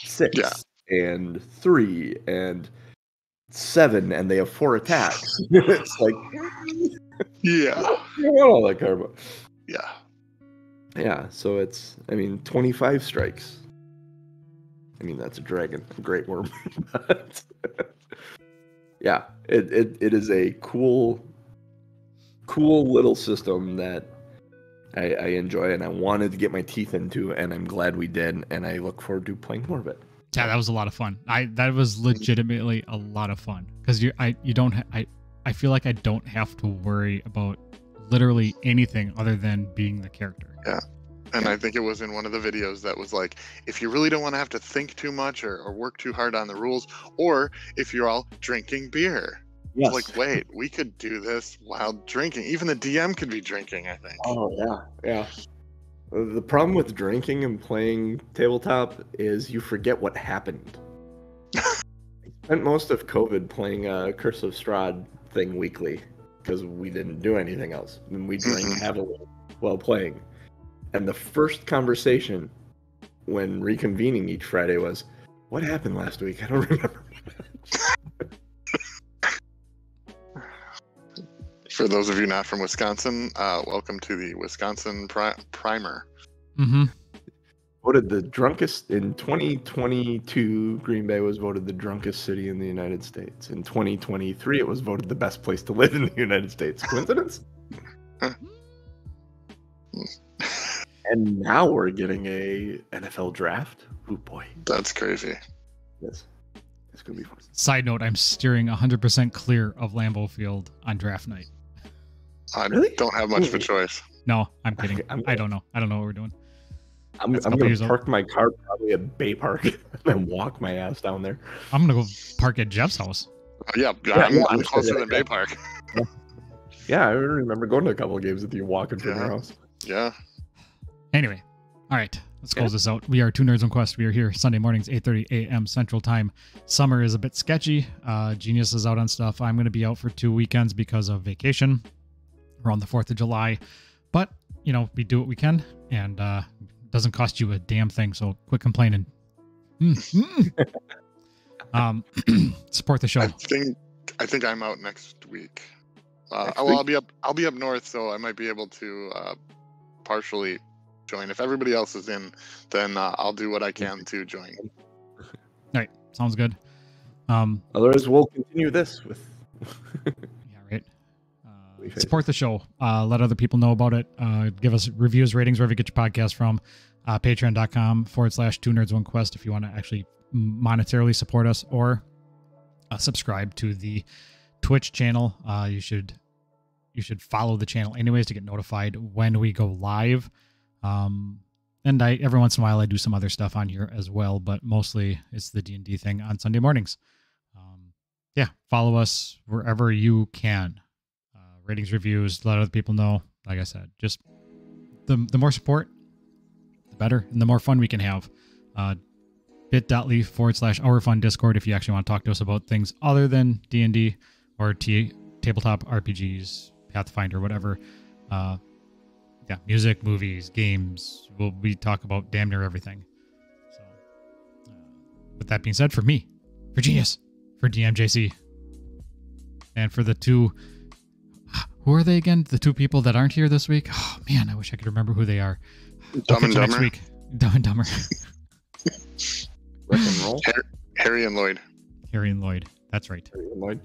6 and 3 and 7 and they have 4 attacks. It's like, Yeah. you don't want all that karma. Yeah. Yeah, so it's, 25 strikes. That's a dragon, a great worm. But yeah, it is a cool little system that I enjoy and I wanted to get my teeth into, and I'm glad we did, and I look forward to playing more of it. Yeah, that was a lot of fun. That was legitimately a lot of fun because I feel like I don't have to worry about literally anything other than being the character. Yeah. And I think it was in one of the videos that was like, if you really don't want to have to think too much or work too hard on the rules, or if you're all drinking beer. Yes. Like, wait, we could do this while drinking. Even the DM could be drinking, I think. Oh, yeah. The problem with drinking and playing tabletop is you forget what happened. I spent most of COVID playing a Curse of Strahd thing weekly because we didn't do anything else. And we drank heavily while playing. And the first conversation when reconvening each Friday was, what happened last week? I don't remember. For those of you not from Wisconsin, welcome to the Wisconsin Primer. Mm-hmm. Voted the drunkest in 2022. Green Bay was voted the drunkest city in the United States. In 2023, it was voted the best place to live in the United States. Coincidence? And now we're getting a NFL draft. Oh boy, that's crazy. Yes, it's gonna be fun. Side note: I'm steering 100% clear of Lambeau Field on draft night. I don't have much of a choice. No, I'm kidding. I don't know. I don't know what we're doing. I'm going to park my car probably at Bay Park and then walk my ass down there. I'm going to go park at Jeff's house. I'm closer than Bay Park. Yeah, I remember going to a couple of games with you walking from your house. Yeah. Anyway, all right. Let's close this out. We are Two Nerds on Quest. We are here Sunday mornings, 8:30 a.m. Central Time. Summer is a bit sketchy. Genius is out on stuff. I'm going to be out for 2 weekends because of vacation around the 4th of July. But, we do what we can, and it doesn't cost you a damn thing, so quit complaining. Support the show. I think I'm out next week. I'll be up north, so I might be able to partially join. If everybody else is in, then I'll do what I can to join. All right, sounds good. Otherwise, we'll continue this with. Yeah, right. Support the show. Let other people know about it. Give us reviews, ratings, wherever you get your podcast from. Patreon.com/Two Nerds One Quest if you want to actually monetarily support us, or subscribe to the Twitch channel. You should follow the channel anyways to get notified when we go live. And every once in a while I do some other stuff on here as well, but mostly it's the D&D thing on Sunday mornings. Follow us wherever you can. Ratings, reviews, let other people know. Like I said, just the more support, the better, and the more fun we can have. bit.ly/OurFun Discord if you actually want to talk to us about things other than D&D or tabletop RPGs, Pathfinder, whatever. Music, movies, games. We talk about damn near everything. So, with that being said, for me, for Genius, for DMJC, and for the two, who are they again? The 2 people that aren't here this week? Oh man, I wish I could remember who they are. Dumb and Dumber. Next week. Dumb and Dumber. Rock and roll. Harry and Lloyd. Harry and Lloyd. That's right. Harry and Lloyd.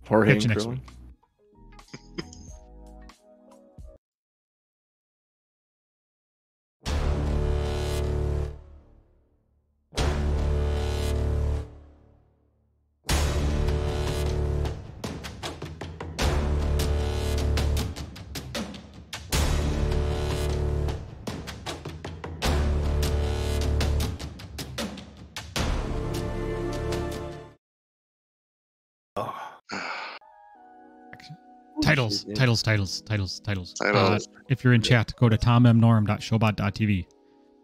Jorge and next Krillin. week. Titles. If you're in chat, go to tommnorm.showbot.tv.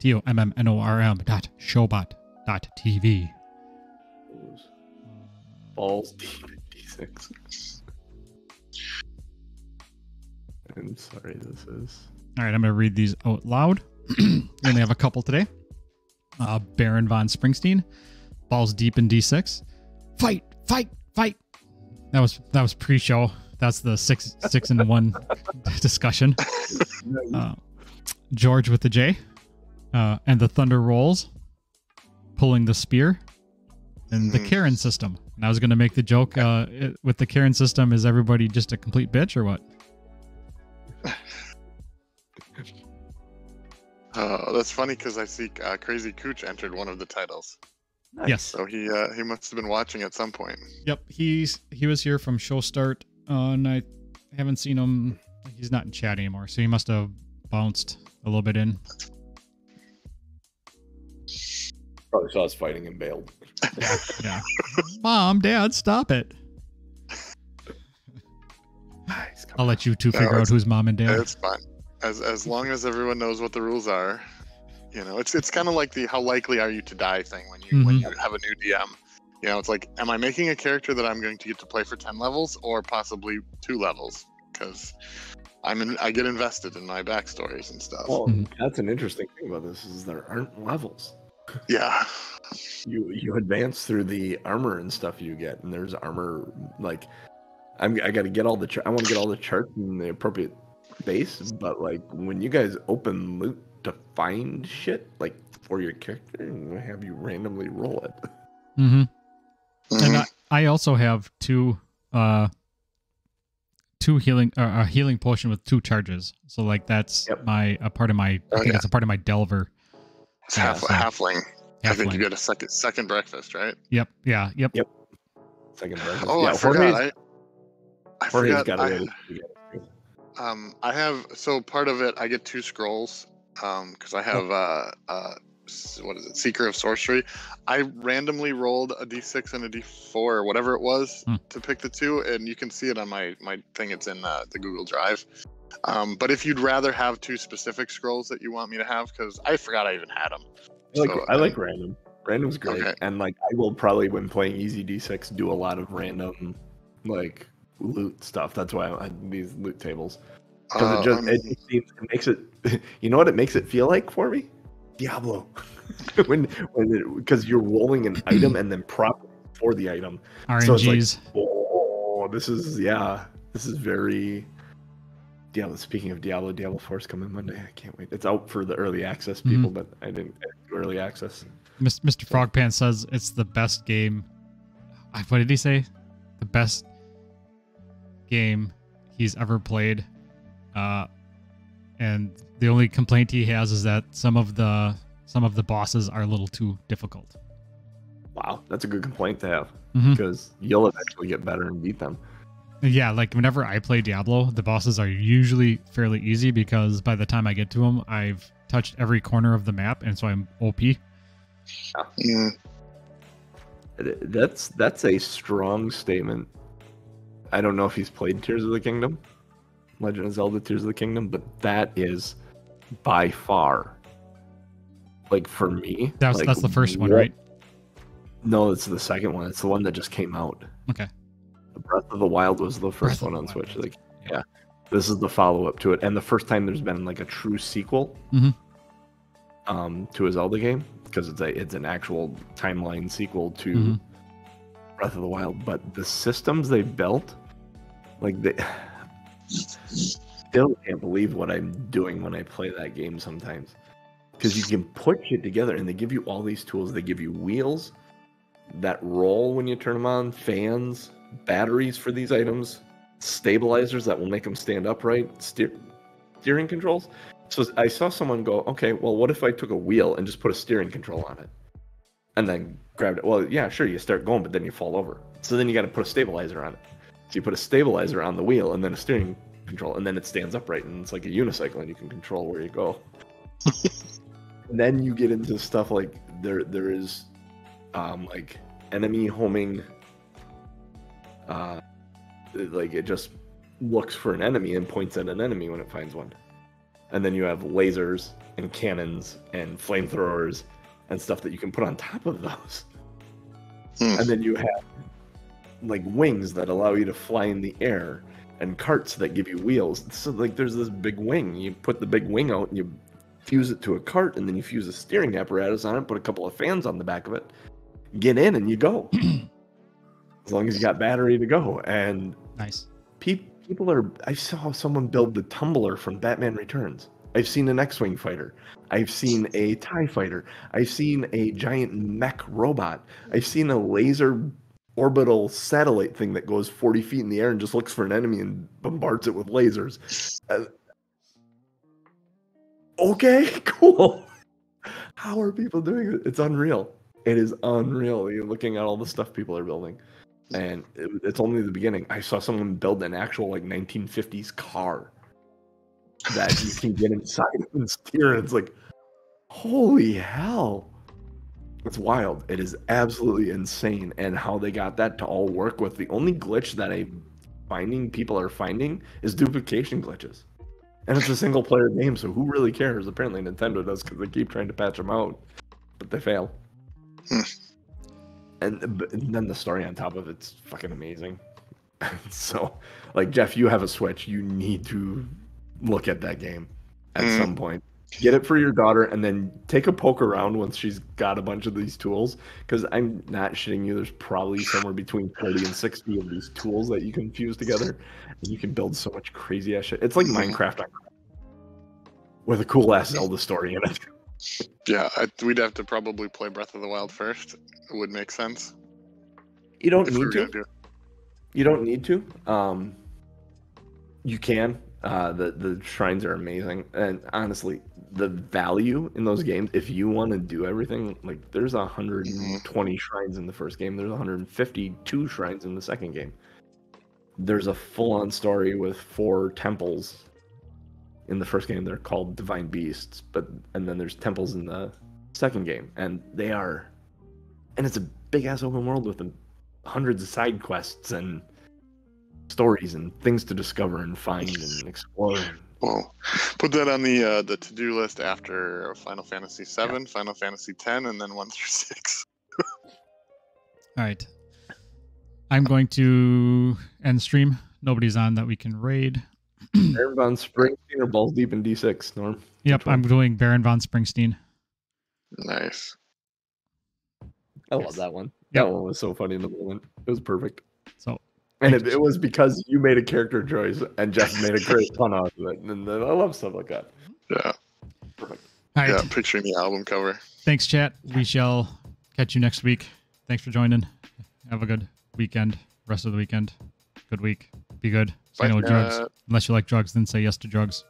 tommnorm.showbot.tv. Balls deep in D6. I'm sorry, this is. All right, I'm going to read these out loud. We only have a couple today. Baron von Springsteen. Balls deep in D6. Fight, fight, Fight. That was pre-show. That's the 6-in-1 discussion. George with the J, and the Thunder Rolls, pulling the spear, and the Karen system. And I was going to make the joke with the Karen system, is everybody just a complete bitch or what? That's funny because I see Crazy Cooch entered one of the titles. Nice. Yes. So he must have been watching at some point. Yep. He was here from show start, and I haven't seen him. He's not in chat anymore, so he must have bounced a little bit in. Probably saw us fighting and bailed. Yeah. Mom, Dad, stop it. I'll let you two figure out who's mom and dad. It's fine. As long as everyone knows what the rules are, it's kind of like the how likely are you to die thing when you have a new DM. It's like, am I making a character that I'm going to get to play for 10 levels or possibly 2 levels? Because I get invested in my backstories and stuff. Well, that's an interesting thing about this is there aren't levels. Yeah. You advance through the armor and stuff you get, and there's armor like I got to get all the I want to get all the charts in the appropriate base, but like when you guys open loot to find shit like for your character, and have you randomly roll it. And I also have two healing a healing potion with 2 charges. So like that's a part of my I think it's a part of my Delver. It's halfling. I think you get a second breakfast, right? Yep. Yeah. Yep. Second breakfast. Oh, yeah, I forgot. I forgot. I have part of it. I get 2 scrolls because I have what is it? Seeker of Sorcery. I randomly rolled a D6 and a D4 or whatever it was to pick the 2, and you can see it on my thing. It's in the Google Drive. But if you'd rather have 2 specific scrolls that you want me to have, because I forgot I even had them. I like random. Random's great, and like I will probably when playing easy D6 do a lot of random like loot stuff. That's why I had these loot tables. Because it makes it. You know what it makes it feel like for me? Diablo. Because you're rolling an item and then prop for the item. RNGs. So it's like, this is very. Diablo. Speaking of Diablo 4 is coming Monday. I can't wait. It's out for the early access people, but I didn't do early access. Mr. Frogpan says it's the best game. What did he say? The best game he's ever played. And the only complaint he has is that some of the bosses are a little too difficult. Wow, that's a good complaint to have because you'll eventually get better and beat them. Yeah, like whenever I play Diablo, the bosses are usually fairly easy because by the time I get to them, I've touched every corner of the map, and so I'm OP. Yeah. That's a strong statement. I don't know if he's played Tears of the Kingdom, Legend of Zelda Tears of the Kingdom, but that is by far, like for me, that's the first one, right? No, it's the second one. It's the one that just came out. Okay. Breath of the Wild was the first one on Switch. Like, yeah, this is the follow-up to it, and the first time there's been like a true sequel to a Zelda game, because it's an actual timeline sequel to Breath of the Wild. But the systems they built, like they still can't believe what I'm doing when I play that game sometimes, because you can put shit together, and they give you all these tools. They give you wheels that roll when you turn them on, fans, batteries for these items, stabilizers that will make them stand upright, steering controls. So I saw someone go, okay, well, what if I took a wheel and just put a steering control on it and then grabbed it? Well, yeah, sure, you start going, but then you fall over. So then you got to put a stabilizer on it. So you put a stabilizer on the wheel and then a steering control, and then it stands upright, and it's like a unicycle, and you can control where you go. And then you get into stuff like there is like enemy homing. Like it just looks for an enemy and points at an enemy when it finds one. And then you have lasers and cannons and flamethrowers and stuff that you can put on top of those. And then you have like wings that allow you to fly in the air, and carts that give you wheels. So like there's this big wing. You put the big wing out and you fuse it to a cart, and then you fuse a steering apparatus on it, put a couple of fans on the back of it, get in, and you go. as long as you got battery to go. And Nice. people are. I saw someone build the tumbler from Batman Returns. I've seen an X-wing fighter. I've seen a TIE fighter. I've seen a giant mech robot. I've seen a laser orbital satellite thing that goes 40 feet in the air and just looks for an enemy and bombards it with lasers. Okay, cool. How are people doing it? It's unreal. It is unreal. You're looking at all the stuff people are building. And it's only the beginning. I saw someone build an actual like 1950s car that you can get inside and steer. It's like, holy hell. It's wild. It is absolutely insane. And how they got that to all work with. The only glitch that people are finding is duplication glitches. And it's a single player game, so who really cares? Apparently Nintendo does, because they keep trying to patch them out. But they fail. And then the story on top of it's fucking amazing. So, like, Jeff, you have a Switch. You need to look at that game at some point. Get it for your daughter, and then take a poke around once she's got a bunch of these tools. Because I'm not shitting you. There's probably somewhere between 30 and 60 of these tools that you can fuse together. And you can build so much crazy ass shit. It's like Minecraft with a cool ass Zelda story in it. Yeah, we'd have to probably play Breath of the Wild first. It would make sense. You don't need to. You don't need to. You can. The shrines are amazing, and honestly, the value in those games, if you want to do everything, like there's 120 shrines in the first game. There's 152 shrines in the second game. There's a full-on story with 4 temples. In the first game, they're called Divine Beasts, and then there's temples in the second game, and it's a big-ass open world with hundreds of side quests and stories and things to discover and find and explore. Well, put that on the to-do list after Final Fantasy VII, Final Fantasy X, and then 1 through 6. All right. I'm going to end stream. Nobody's on that we can raid. Baron von Springsteen or Balls Deep in D6, Norm? Yep, I'm doing Baron von Springsteen. Nice. I love that one. Yep. That one was so funny in the moment. It was perfect. So, and it was because you made a character choice and Jeff made a great fun out of it. And I love stuff like that. Yeah. Perfect. All right. Yeah, picturing the album cover. Thanks, chat. We shall catch you next week. Thanks for joining. Have a good weekend. Rest of the weekend. Good week. Be good. Say no drugs. Unless you like drugs, then say yes to drugs.